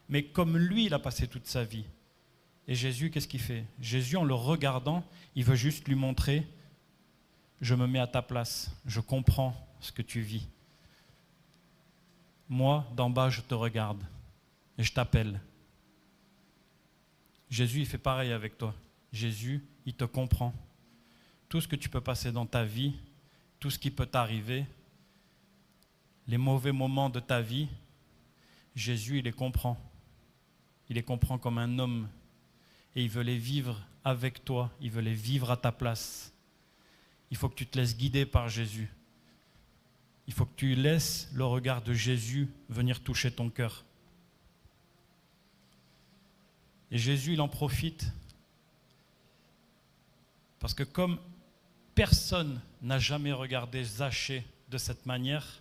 mais comme lui, il a passé toute sa vie. Et Jésus, qu'est-ce qu'il fait? Jésus, en le regardant, il veut juste lui montrer: je me mets à ta place, je comprends ce que tu vis. Moi, d'en bas, je te regarde et je t'appelle. Jésus, il fait pareil avec toi. Jésus, il te comprend. Tout ce que tu peux passer dans ta vie, tout ce qui peut t'arriver, les mauvais moments de ta vie, Jésus, il les comprend. Il les comprend comme un homme. Et il veut les vivre avec toi. Il veut les vivre à ta place. Il faut que tu te laisses guider par Jésus. Il faut que tu laisses le regard de Jésus venir toucher ton cœur. Et Jésus, il en profite parce que comme personne n'a jamais regardé Zachée de cette manière,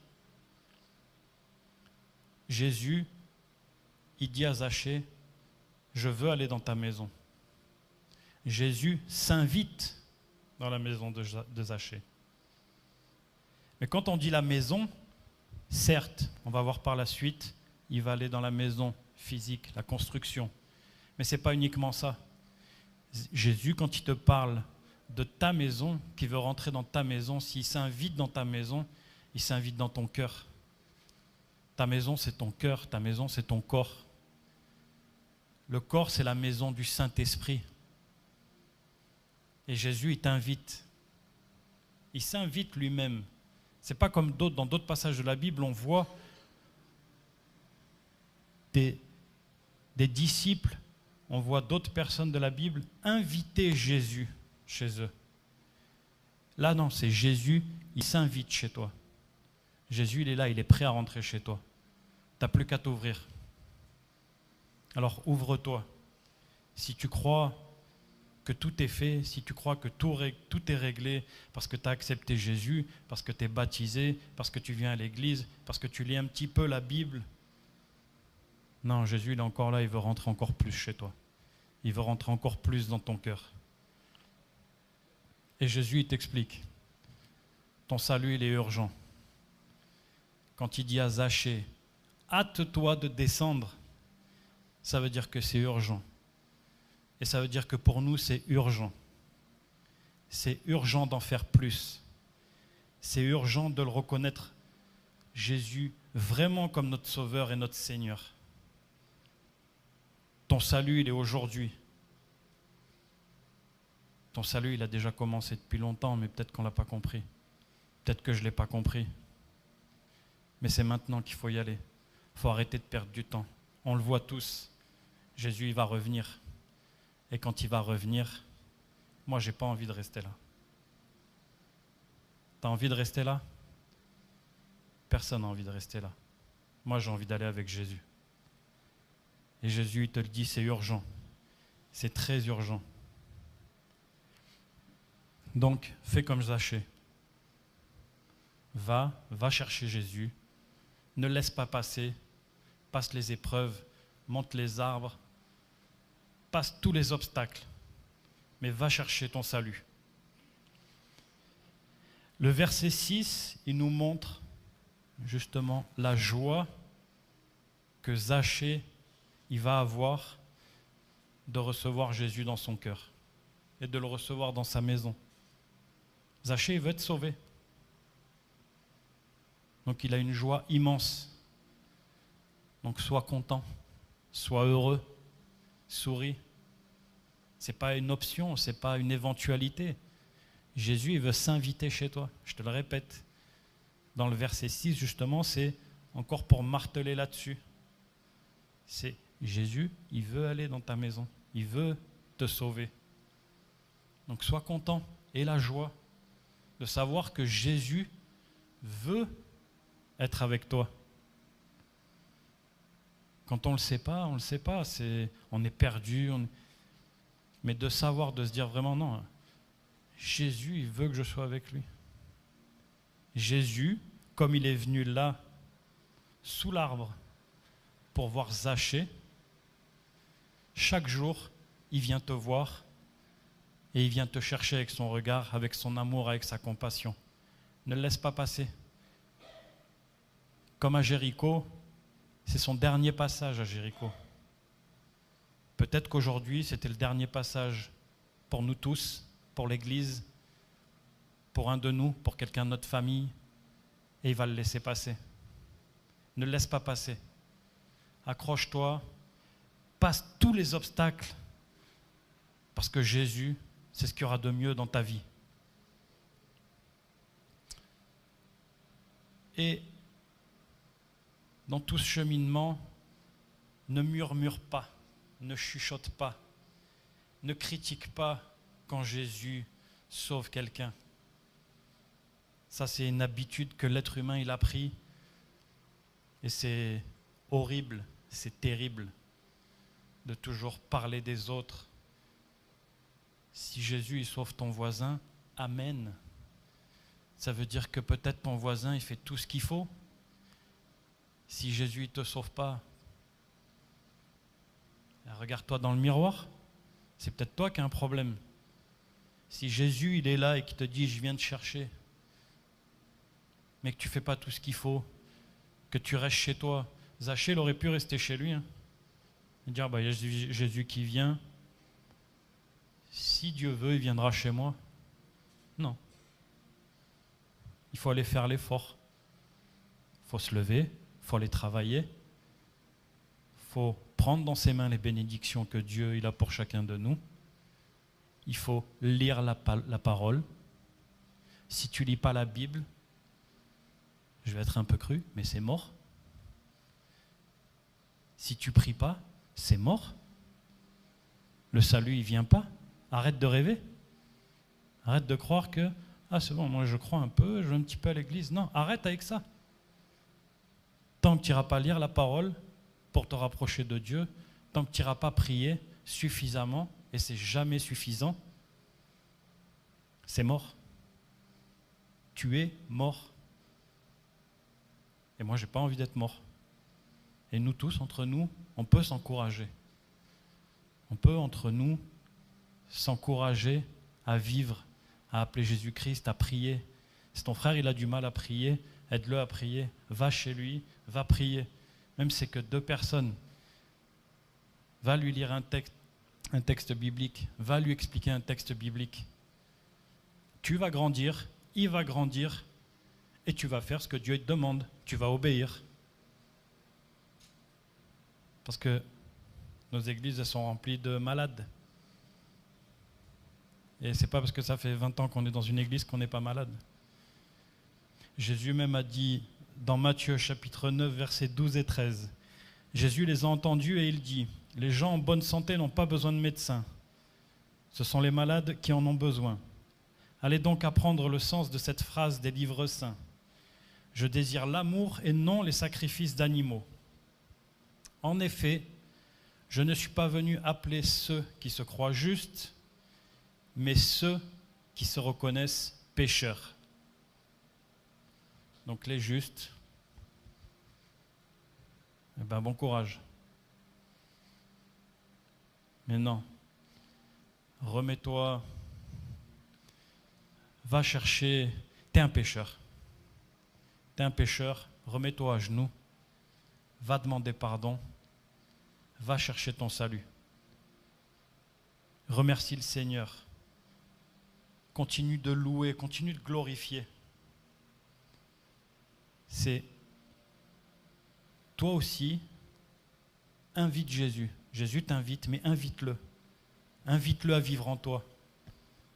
Jésus, il dit à Zachée: je veux aller dans ta maison. Jésus s'invite dans la maison de Zachée. Mais quand on dit la maison, certes, on va voir par la suite, il va aller dans la maison physique, la construction. Mais ce n'est pas uniquement ça. Jésus, quand il te parle de ta maison, qui veut rentrer dans ta maison, s'il s'invite dans ta maison, il s'invite dans ton cœur. Ta maison, c'est ton cœur, ta maison, c'est ton corps. Le corps, c'est la maison du Saint-Esprit. Et Jésus, il t'invite. Il s'invite lui-même. Ce n'est pas comme dans d'autres passages de la Bible, on voit des disciples, on voit d'autres personnes de la Bible inviter Jésus chez eux. Là, non, c'est Jésus, il s'invite chez toi. Jésus, il est là, il est prêt à rentrer chez toi. Tu n'as plus qu'à t'ouvrir. Alors ouvre-toi. Si tu crois que tout est fait, si tu crois que tout est réglé parce que tu as accepté Jésus, parce que tu es baptisé, parce que tu viens à l'église, parce que tu lis un petit peu la Bible, non, Jésus, il est encore là, il veut rentrer encore plus chez toi. Il veut rentrer encore plus dans ton cœur. Et Jésus, il t'explique. Ton salut, il est urgent. Quand il dit à Zachée, hâte-toi de descendre, ça veut dire que c'est urgent. Et ça veut dire que pour nous, c'est urgent. C'est urgent d'en faire plus. C'est urgent de le reconnaître, Jésus, vraiment comme notre Sauveur et notre Seigneur. Ton salut, il est aujourd'hui. Ton salut, il a déjà commencé depuis longtemps, mais peut-être qu'on ne l'a pas compris. Peut-être que je ne l'ai pas compris. Mais c'est maintenant qu'il faut y aller. Il faut arrêter de perdre du temps. On le voit tous. Jésus, il va revenir. Et quand il va revenir, moi, je n'ai pas envie de rester là. Tu as envie de rester là? Personne n'a envie de rester là. Moi, j'ai envie d'aller avec Jésus. Et Jésus, il te le dit, c'est urgent. C'est très urgent. Donc, fais comme Zachée. Va chercher Jésus. Ne laisse pas passer. Passe les épreuves, monte les arbres, passe tous les obstacles. Mais va chercher ton salut. Le verset 6, il nous montre justement la joie que Zachée il va avoir de recevoir Jésus dans son cœur et de le recevoir dans sa maison. Zachée, il veut être sauvé. Donc il a une joie immense. Donc sois content, sois heureux, souris. Ce n'est pas une option, ce n'est pas une éventualité. Jésus, il veut s'inviter chez toi. Je te le répète. Dans le verset 6, justement, c'est encore pour marteler là-dessus. C'est Jésus, il veut aller dans ta maison. Il veut te sauver. Donc sois content et la joie de savoir que Jésus veut être avec toi. Quand on ne le sait pas, on ne le sait pas. On est perdu. Mais de savoir, de se dire vraiment non, Jésus, il veut que je sois avec lui. Jésus, comme il est venu là, sous l'arbre, pour voir Zachée, chaque jour, il vient te voir et il vient te chercher avec son regard, avec son amour, avec sa compassion. Ne le laisse pas passer. Comme à Jéricho, c'est son dernier passage à Jéricho. Peut-être qu'aujourd'hui, c'était le dernier passage pour nous tous, pour l'Église, pour un de nous, pour quelqu'un de notre famille, et il va le laisser passer. Ne le laisse pas passer. Accroche-toi, passe tous les obstacles, parce que Jésus, c'est ce qu'il y aura de mieux dans ta vie. Et dans tout ce cheminement, ne murmure pas, ne chuchote pas, ne critique pas quand Jésus sauve quelqu'un. Ça, c'est une habitude que l'être humain il a pris, et c'est horrible, c'est terrible de toujours parler des autres. Si Jésus il sauve ton voisin, amen. Ça veut dire que peut-être ton voisin il fait tout ce qu'il faut. Si Jésus ne te sauve pas, regarde-toi dans le miroir, c'est peut-être toi qui as un problème. Si Jésus il est là et qu'il te dit je viens te chercher, mais que tu ne fais pas tout ce qu'il faut, que tu restes chez toi, Zachée il aurait pu rester chez lui, et dire il y a Jésus qui vient, si Dieu veut il viendra chez moi. Non, il faut aller faire l'effort, il faut se lever, il faut aller travailler, il faut prendre dans ses mains les bénédictions que Dieu il a pour chacun de nous. Il faut lire la parole. Si tu ne lis pas la Bible, je vais être un peu cru, mais c'est mort. Si tu ne pries pas, c'est mort. Le salut, il ne vient pas. Arrête de rêver. Arrête de croire que c'est bon, moi je crois un peu, je vais un petit peu à l'église. Non, arrête avec ça. Tant que tu n'iras pas lire la parole pour te rapprocher de Dieu, tant que tu n'iras pas prier suffisamment, et c'est jamais suffisant, c'est mort. Tu es mort. Et moi, je n'ai pas envie d'être mort. Et nous tous, entre nous, on peut s'encourager. On peut, entre nous, s'encourager à vivre, à appeler Jésus-Christ, à prier. Si ton frère il a du mal à prier, aide-le à prier. Va chez lui, va prier. Même si c'est que 2 personnes. Va lui lire un texte biblique. Va lui expliquer un texte biblique. Tu vas grandir, il va grandir, et tu vas faire ce que Dieu te demande. Tu vas obéir. Parce que nos églises elles sont remplies de malades. Et ce n'est pas parce que ça fait 20 ans qu'on est dans une église qu'on n'est pas malade. Jésus même a dit dans Matthieu chapitre 9, versets 12 et 13, Jésus les a entendus et il dit, les gens en bonne santé n'ont pas besoin de médecins. Ce sont les malades qui en ont besoin. Allez donc apprendre le sens de cette phrase des livres saints. Je désire l'amour et non les sacrifices d'animaux. En effet, je ne suis pas venu appeler ceux qui se croient justes, mais ceux qui se reconnaissent pécheurs. Donc les justes, bon courage. Mais non, remets-toi, va chercher, t'es un pécheur. T'es un pécheur, remets-toi à genoux, va demander pardon, va chercher ton salut. Remercie le Seigneur. Continue de louer, continue de glorifier. C'est toi aussi, invite Jésus. Jésus t'invite, mais invite-le. Invite-le à vivre en toi.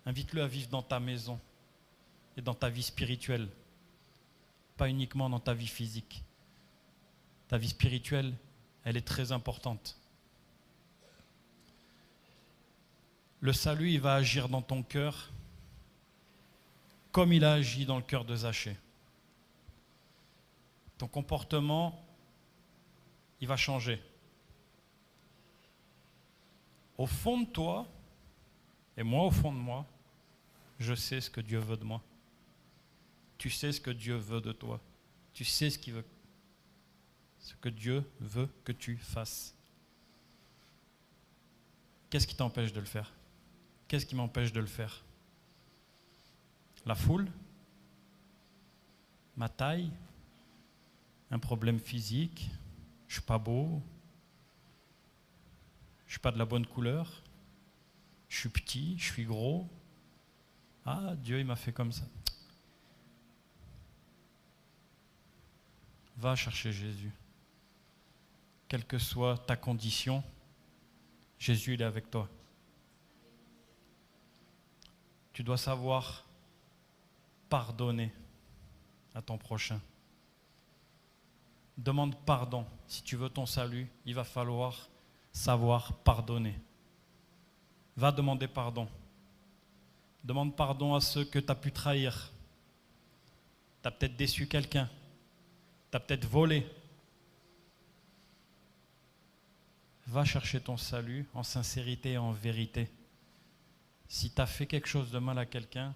Invite-le à vivre dans ta maison et dans ta vie spirituelle. Pas uniquement dans ta vie physique. Ta vie spirituelle, elle est très importante. Le salut, il va agir dans ton cœur comme il a agi dans le cœur de Zachée. Ton comportement, il va changer. Au fond de toi, et moi au fond de moi, je sais ce que Dieu veut de moi. Tu sais ce que Dieu veut de toi. Tu sais ce que Dieu veut que tu fasses. Qu'est-ce qui t'empêche de le faire? Qu'est-ce qui m'empêche de le faire? La foule? Ma taille? Un problème physique? Je ne suis pas beau? Je ne suis pas de la bonne couleur? Je suis petit? Je suis gros? Ah, Dieu, il m'a fait comme ça. Va chercher Jésus. Quelle que soit ta condition, Jésus, il est avec toi. Tu dois savoir pardonner à ton prochain. Demande pardon. Si tu veux ton salut, il va falloir savoir pardonner. Va demander pardon. Demande pardon à ceux que tu as pu trahir. Tu as peut-être déçu quelqu'un. Tu as peut-être volé. Va chercher ton salut en sincérité et en vérité. Si tu as fait quelque chose de mal à quelqu'un,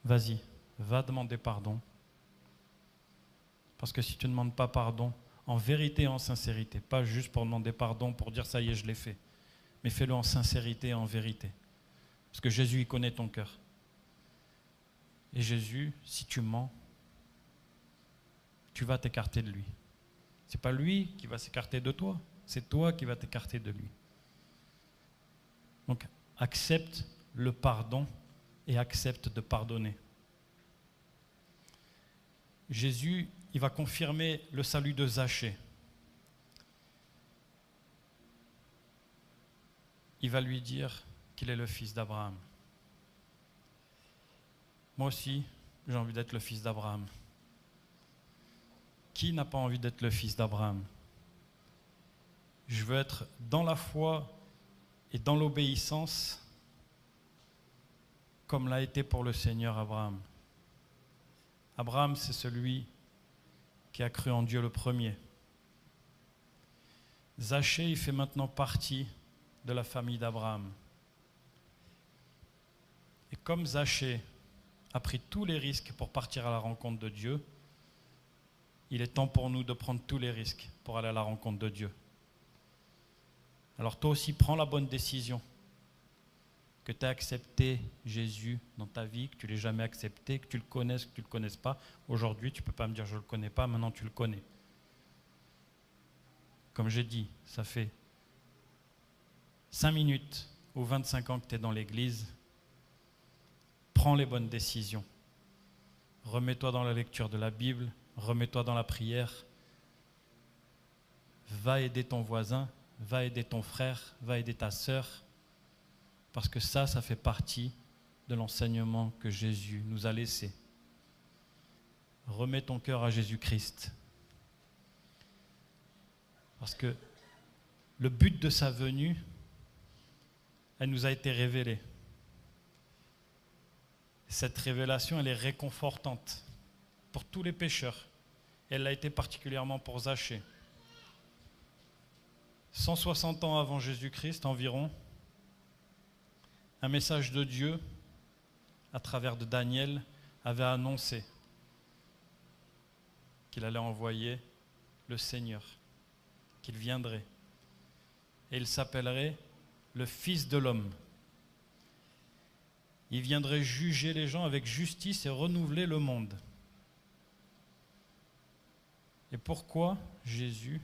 vas-y, va demander pardon. Parce que si tu ne demandes pas pardon, en vérité et en sincérité, pas juste pour demander pardon, pour dire ça y est, je l'ai fait, mais fais-le en sincérité et en vérité. Parce que Jésus, il connaît ton cœur. Et Jésus, si tu mens, tu vas t'écarter de lui. Ce n'est pas lui qui va s'écarter de toi, c'est toi qui vas t'écarter de lui. Donc, accepte le pardon et accepte de pardonner. Jésus, il va confirmer le salut de Zachée. Il va lui dire qu'il est le fils d'Abraham. Moi aussi, j'ai envie d'être le fils d'Abraham. Qui n'a pas envie d'être le fils d'Abraham? Je veux être dans la foi et dans l'obéissance comme l'a été pour le Seigneur Abraham. Abraham, c'est celui qui a cru en Dieu le premier. Zachée, il fait maintenant partie de la famille d'Abraham. Et comme Zachée a pris tous les risques pour partir à la rencontre de Dieu, il est temps pour nous de prendre tous les risques pour aller à la rencontre de Dieu. Alors toi aussi, prends la bonne décision. Que tu as accepté Jésus dans ta vie, que tu ne l'aies jamais accepté, que tu le connaisses, que tu ne le connaisses pas. Aujourd'hui, tu ne peux pas me dire je ne le connais pas, maintenant tu le connais. Comme j'ai dit, ça fait 5 minutes ou 25 ans que tu es dans l'église. Prends les bonnes décisions. Remets-toi dans la lecture de la Bible, remets-toi dans la prière. Va aider ton voisin, va aider ton frère, va aider ta sœur. Parce que ça fait partie de l'enseignement que Jésus nous a laissé. Remets ton cœur à Jésus-Christ. Parce que le but de sa venue, elle nous a été révélée. Cette révélation, elle est réconfortante pour tous les pécheurs. Elle l'a été particulièrement pour Zachée. 160 ans avant Jésus-Christ environ, un message de Dieu, à travers de Daniel, avait annoncé qu'il allait envoyer le Seigneur, qu'il viendrait. Et il s'appellerait le Fils de l'homme. Il viendrait juger les gens avec justice et renouveler le monde. Et pourquoi Jésus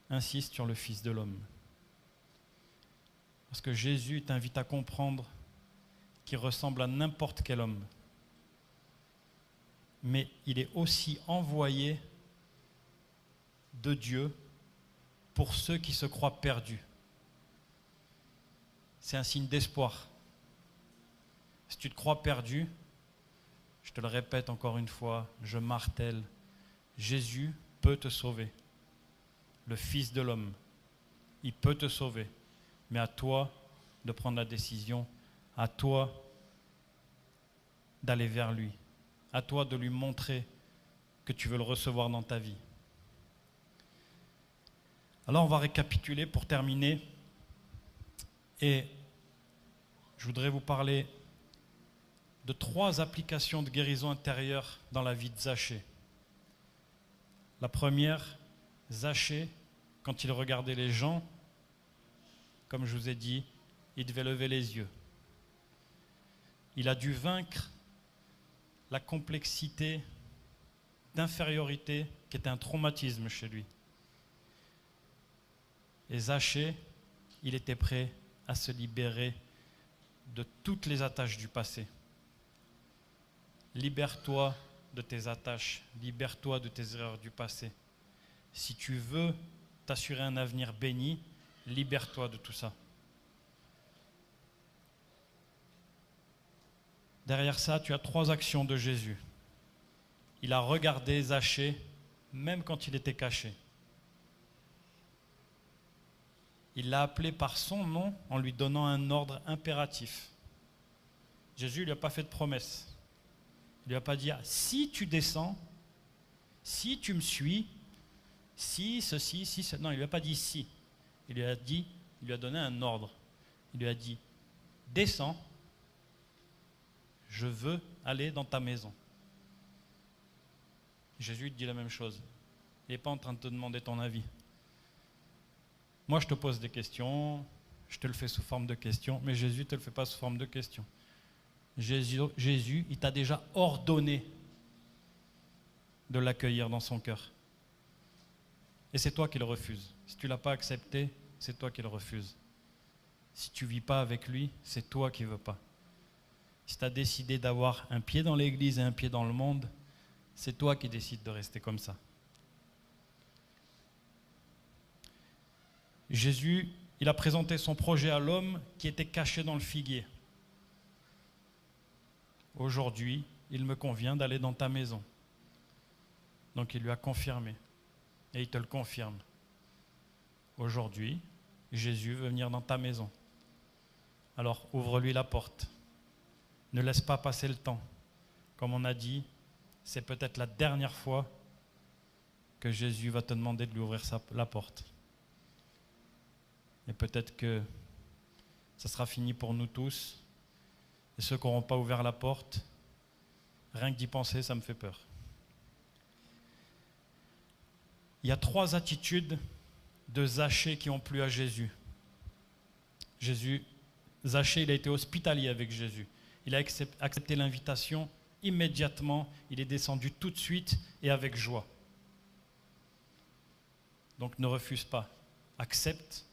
insiste sur le Fils de l'homme? Parce que Jésus t'invite à comprendre qu'il ressemble à n'importe quel homme. Mais il est aussi envoyé de Dieu pour ceux qui se croient perdus. C'est un signe d'espoir. Si tu te crois perdu, je te le répète encore une fois, je martèle, Jésus peut te sauver. Le Fils de l'homme, il peut te sauver. Mais à toi de prendre la décision, à toi d'aller vers lui, à toi de lui montrer que tu veux le recevoir dans ta vie. Alors on va récapituler pour terminer et je voudrais vous parler de 3 applications de guérison intérieure dans la vie de Zachée. La première, Zachée, quand il regardait les gens, comme je vous ai dit, il devait lever les yeux. Il a dû vaincre la complexité d'infériorité qui était un traumatisme chez lui. Et Zachée, il était prêt à se libérer de toutes les attaches du passé. Libère-toi de tes attaches, libère-toi de tes erreurs du passé. Si tu veux t'assurer un avenir béni, libère-toi de tout ça. Derrière ça, tu as 3 actions de Jésus. Il a regardé Zachée, même quand il était caché. Il l'a appelé par son nom en lui donnant un ordre impératif. Jésus ne lui a pas fait de promesse. Il ne lui a pas dit « si tu descends, si tu me suis, si ceci, si cela ». Non, il ne lui a pas dit « si ». Il lui a donné un ordre. Il lui a dit « descends, je veux aller dans ta maison ». Jésus te dit la même chose. Il n'est pas en train de te demander ton avis. Moi, je te pose des questions, je te le fais sous forme de questions, mais Jésus ne te le fait pas sous forme de questions. Jésus, il t'a déjà ordonné de l'accueillir dans son cœur. Et c'est toi qui le refuses. Si tu ne l'as pas accepté, c'est toi qui le refuses. Si tu ne vis pas avec lui, c'est toi qui ne veux pas. Si tu as décidé d'avoir un pied dans l'église et un pied dans le monde, c'est toi qui décides de rester comme ça. Jésus, il a présenté son projet à l'homme qui était caché dans le figuier. Aujourd'hui, il me convient d'aller dans ta maison. Donc il lui a confirmé. Et il te le confirme. Aujourd'hui, Jésus veut venir dans ta maison. Alors ouvre-lui la porte. Ne laisse pas passer le temps. Comme on a dit, c'est peut-être la dernière fois que Jésus va te demander de lui ouvrir la porte. Et peut-être que ça sera fini pour nous tous. Et ceux qui n'auront pas ouvert la porte, rien que d'y penser, ça me fait peur. Il y a 3 attitudes de Zachée qui ont plu à Jésus. Zachée, il a été hospitalier avec Jésus. Il a accepté l'invitation immédiatement. Il est descendu tout de suite et avec joie. Donc ne refuse pas. Accepte.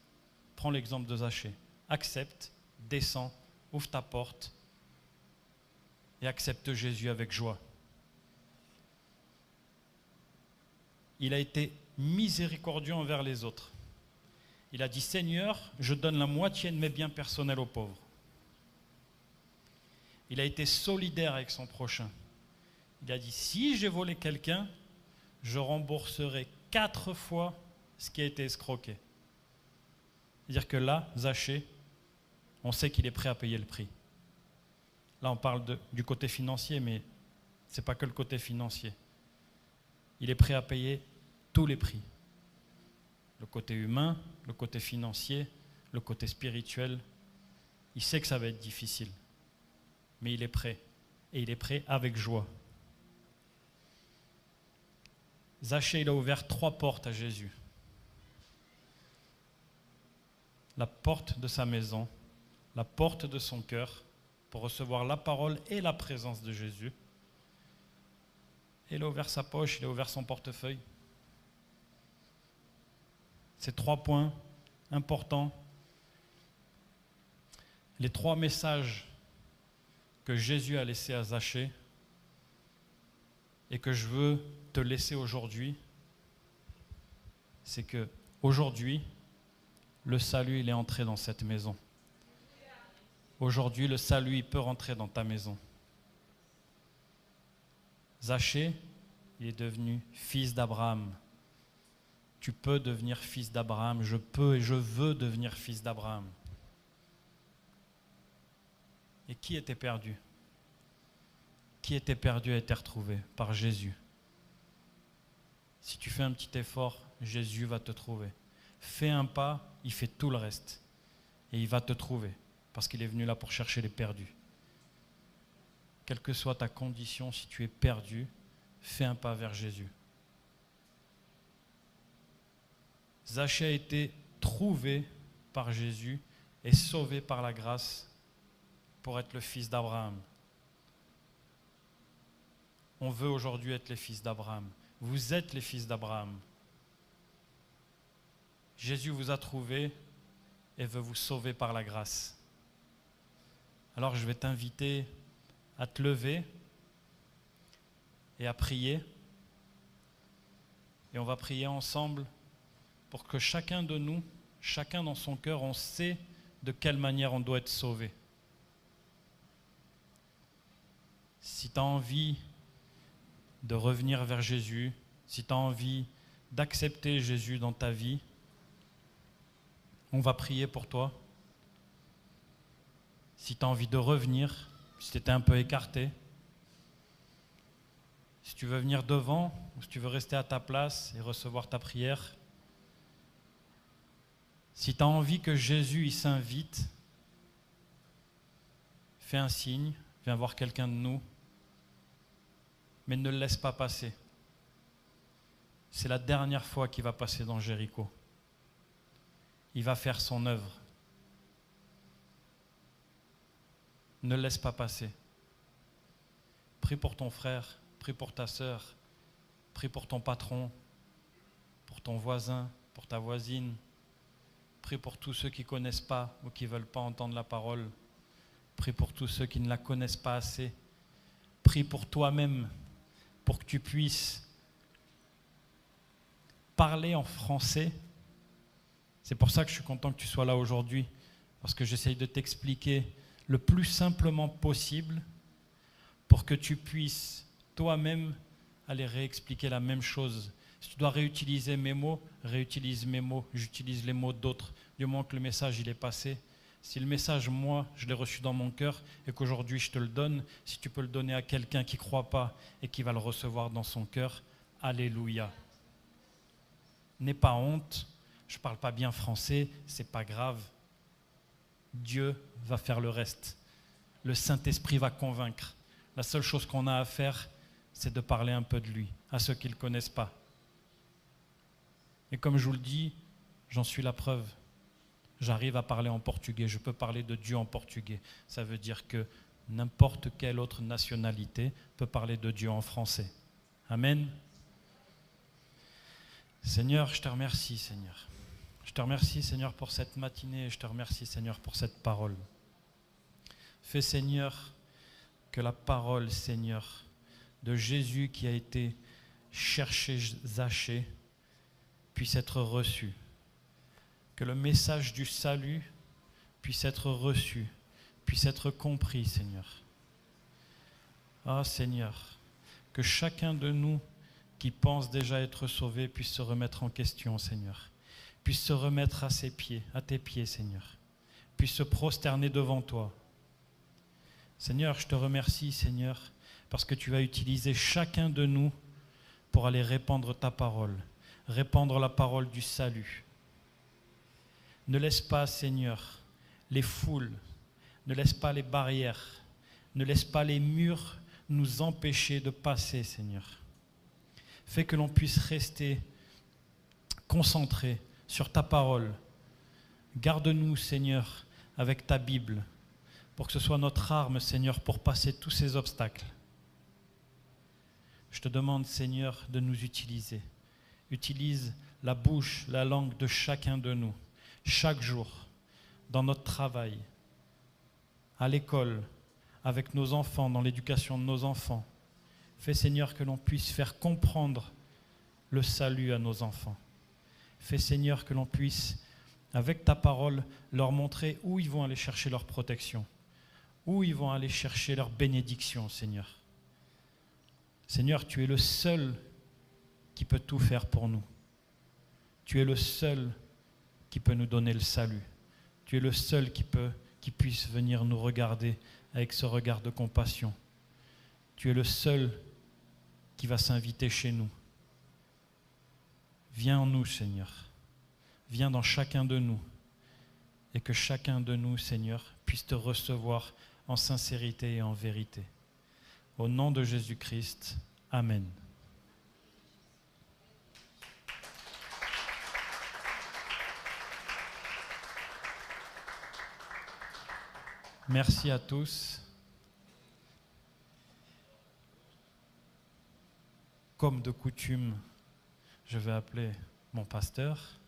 Prends l'exemple de Zachée. Accepte, descends, ouvre ta porte et accepte Jésus avec joie. Il a été miséricordieux envers les autres. Il a dit « Seigneur, je donne la moitié de mes biens personnels aux pauvres ». Il a été solidaire avec son prochain. Il a dit « Si j'ai volé quelqu'un, je rembourserai 4 fois ce qui a été escroqué ». C'est-à-dire que là, Zachée, on sait qu'il est prêt à payer le prix. Là, on parle du côté financier, mais ce n'est pas que le côté financier. Il est prêt à payer tous les prix. Le côté humain, le côté financier, le côté spirituel. Il sait que ça va être difficile, mais il est prêt. Et il est prêt avec joie. Zachée, il a ouvert 3 portes à Jésus. La porte de sa maison, la porte de son cœur, pour recevoir la parole et la présence de Jésus. Et il a ouvert sa poche, il a ouvert son portefeuille. Ces 3 points importants. Les 3 messages que Jésus a laissés à Zachée et que je veux te laisser aujourd'hui, c'est que Aujourd'hui, le salut, il est entré dans cette maison. Aujourd'hui, le salut, il peut rentrer dans ta maison. Zachée, il est devenu fils d'Abraham. Tu peux devenir fils d'Abraham. Je peux et je veux devenir fils d'Abraham. Et qui était perdu? Qui était perdu a été retrouvé par Jésus. Si tu fais un petit effort, Jésus va te trouver. Fais un pas, il fait tout le reste. Et il va te trouver, parce qu'il est venu là pour chercher les perdus. Quelle que soit ta condition, si tu es perdu, fais un pas vers Jésus. Zachée a été trouvé par Jésus et sauvé par la grâce pour être le fils d'Abraham. On veut aujourd'hui être les fils d'Abraham. Vous êtes les fils d'Abraham. Jésus vous a trouvé et veut vous sauver par la grâce. Alors je vais t'inviter à te lever et à prier. Et on va prier ensemble pour que chacun de nous, chacun dans son cœur, on sait de quelle manière on doit être sauvé. Si tu as envie de revenir vers Jésus, si tu as envie d'accepter Jésus dans ta vie, on va prier pour toi. Si tu as envie de revenir, si tu étais un peu écarté, si tu veux venir devant ou si tu veux rester à ta place et recevoir ta prière, si tu as envie que Jésus il s'invite, fais un signe, viens voir quelqu'un de nous, mais ne le laisse pas passer. C'est la dernière fois qu'il va passer dans Jéricho. Il va faire son œuvre. Ne le laisse pas passer. Prie pour ton frère, prie pour ta sœur, prie pour ton patron, pour ton voisin, pour ta voisine. Prie pour tous ceux qui ne connaissent pas ou qui ne veulent pas entendre la parole. Prie pour tous ceux qui ne la connaissent pas assez. Prie pour toi-même, pour que tu puisses parler en français. C'est pour ça que je suis content que tu sois là aujourd'hui, parce que j'essaye de t'expliquer le plus simplement possible pour que tu puisses toi-même aller réexpliquer la même chose. Si tu dois réutiliser mes mots, réutilise mes mots, j'utilise les mots d'autres, du moment que le message il est passé. Si le message, moi, je l'ai reçu dans mon cœur et qu'aujourd'hui je te le donne, si tu peux le donner à quelqu'un qui ne croit pas et qui va le recevoir dans son cœur, alléluia. N'aie pas honte, je ne parle pas bien français, ce n'est pas grave. Dieu va faire le reste. Le Saint-Esprit va convaincre. La seule chose qu'on a à faire, c'est de parler un peu de lui, à ceux qui ne le connaissent pas. Et comme je vous le dis, j'en suis la preuve. J'arrive à parler en portugais, je peux parler de Dieu en portugais. Ça veut dire que n'importe quelle autre nationalité peut parler de Dieu en français. Amen. Seigneur, je te remercie, Seigneur. Je te remercie, Seigneur, pour cette matinée. Je te remercie, Seigneur, pour cette parole. Fais, Seigneur, que la parole, Seigneur, de Jésus qui a été cherché Zachée puisse être reçue. Que le message du salut puisse être reçu, puisse être compris, Seigneur. Ah, Seigneur, que chacun de nous qui pense déjà être sauvé puisse se remettre en question, Seigneur. Puisse se remettre à ses pieds, à tes pieds, Seigneur. Puisse se prosterner devant toi. Seigneur, je te remercie, Seigneur, parce que tu vas utiliser chacun de nous pour aller répandre ta parole, répandre la parole du salut. Ne laisse pas, Seigneur, les foules, ne laisse pas les barrières, ne laisse pas les murs nous empêcher de passer, Seigneur. Fais que l'on puisse rester concentré sur ta parole. Garde-nous, Seigneur, avec ta Bible, pour que ce soit notre arme, Seigneur, pour passer tous ces obstacles. Je te demande, Seigneur, de nous utiliser. Utilise la bouche, la langue de chacun de nous, chaque jour, dans notre travail, à l'école, avec nos enfants, dans l'éducation de nos enfants. Fais, Seigneur, que l'on puisse faire comprendre le salut à nos enfants. Fais, Seigneur, que l'on puisse, avec ta parole, leur montrer où ils vont aller chercher leur protection, où ils vont aller chercher leur bénédiction, Seigneur. Seigneur, tu es le seul qui peut tout faire pour nous. Tu es le seul qui peut nous donner le salut. Tu es le seul qui puisse venir nous regarder avec ce regard de compassion. Tu es le seul qui va s'inviter chez nous. Viens en nous, Seigneur. Viens dans chacun de nous. Et que chacun de nous, Seigneur, puisse te recevoir en sincérité et en vérité. Au nom de Jésus-Christ, Amen. Merci à tous. Comme de coutume, je vais appeler mon pasteur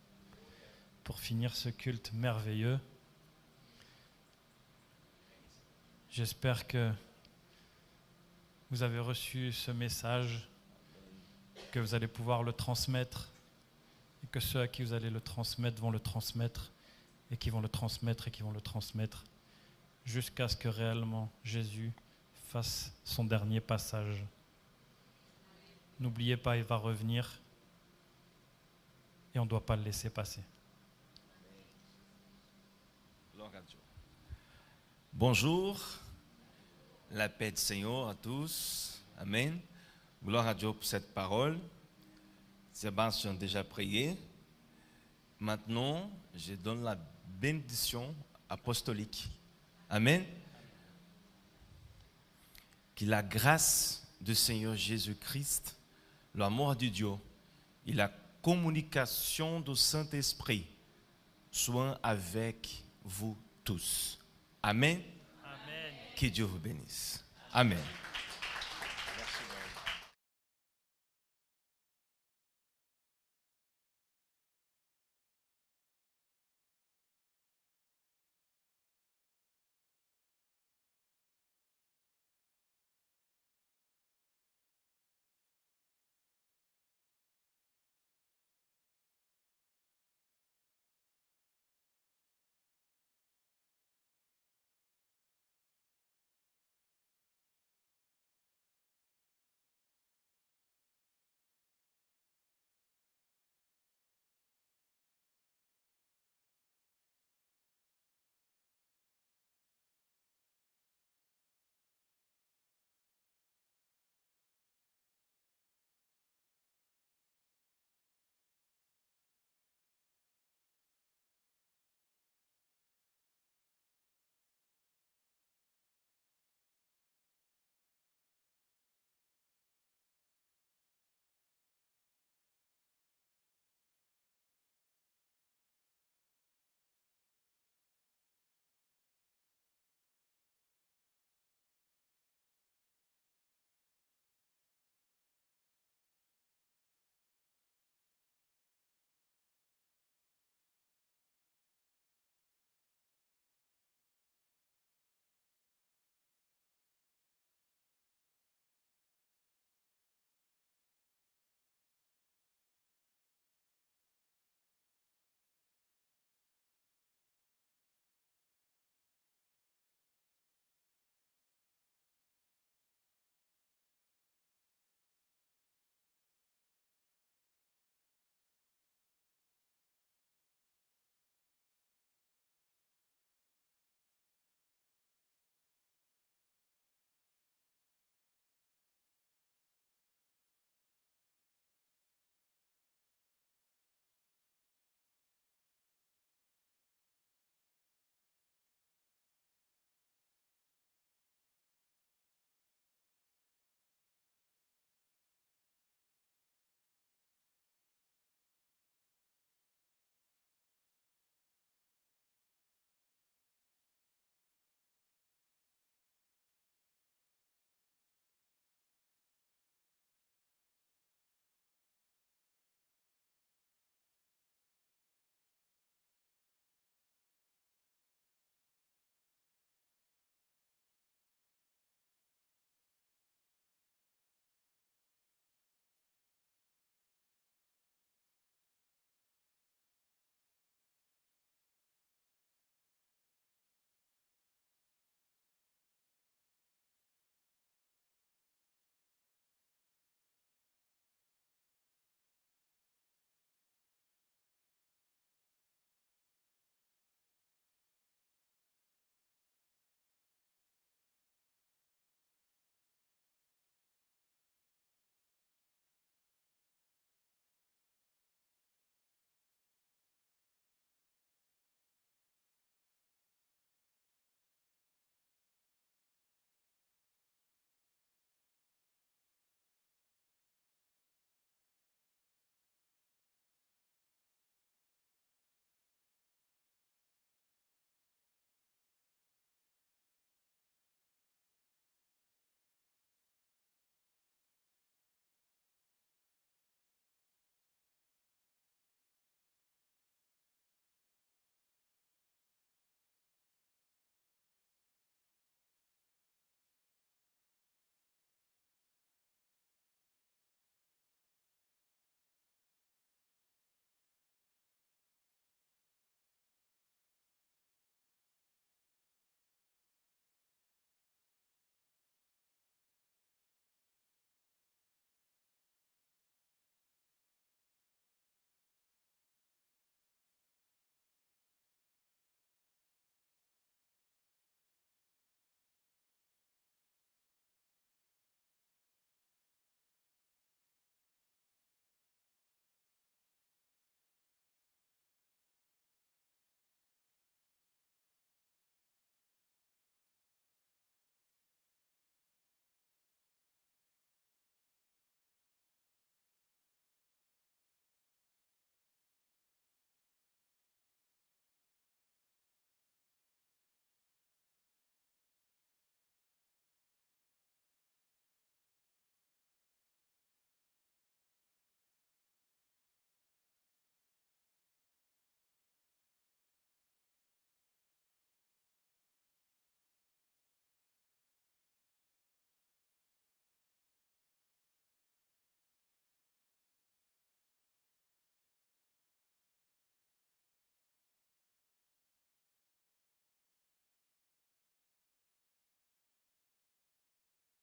pour finir ce culte merveilleux. J'espère que vous avez reçu ce message, que vous allez pouvoir le transmettre et que ceux à qui vous allez le transmettre vont le transmettre et qui vont le transmettre et qui vont le transmettre jusqu'à ce que réellement Jésus fasse son dernier passage. N'oubliez pas, il va revenir et on ne doit pas le laisser passer. Bonjour, la paix du Seigneur à tous. Amen. Gloire à Dieu pour cette parole. Sébastien a déjà prié. Maintenant, je donne la bénédiction apostolique. Amen. Que la grâce du Seigneur Jésus-Christ, l'amour de Dieu et la communication du Saint-Esprit soient avec vous tous. Amen. Amen. Que Dieu vous bénisse. Amen.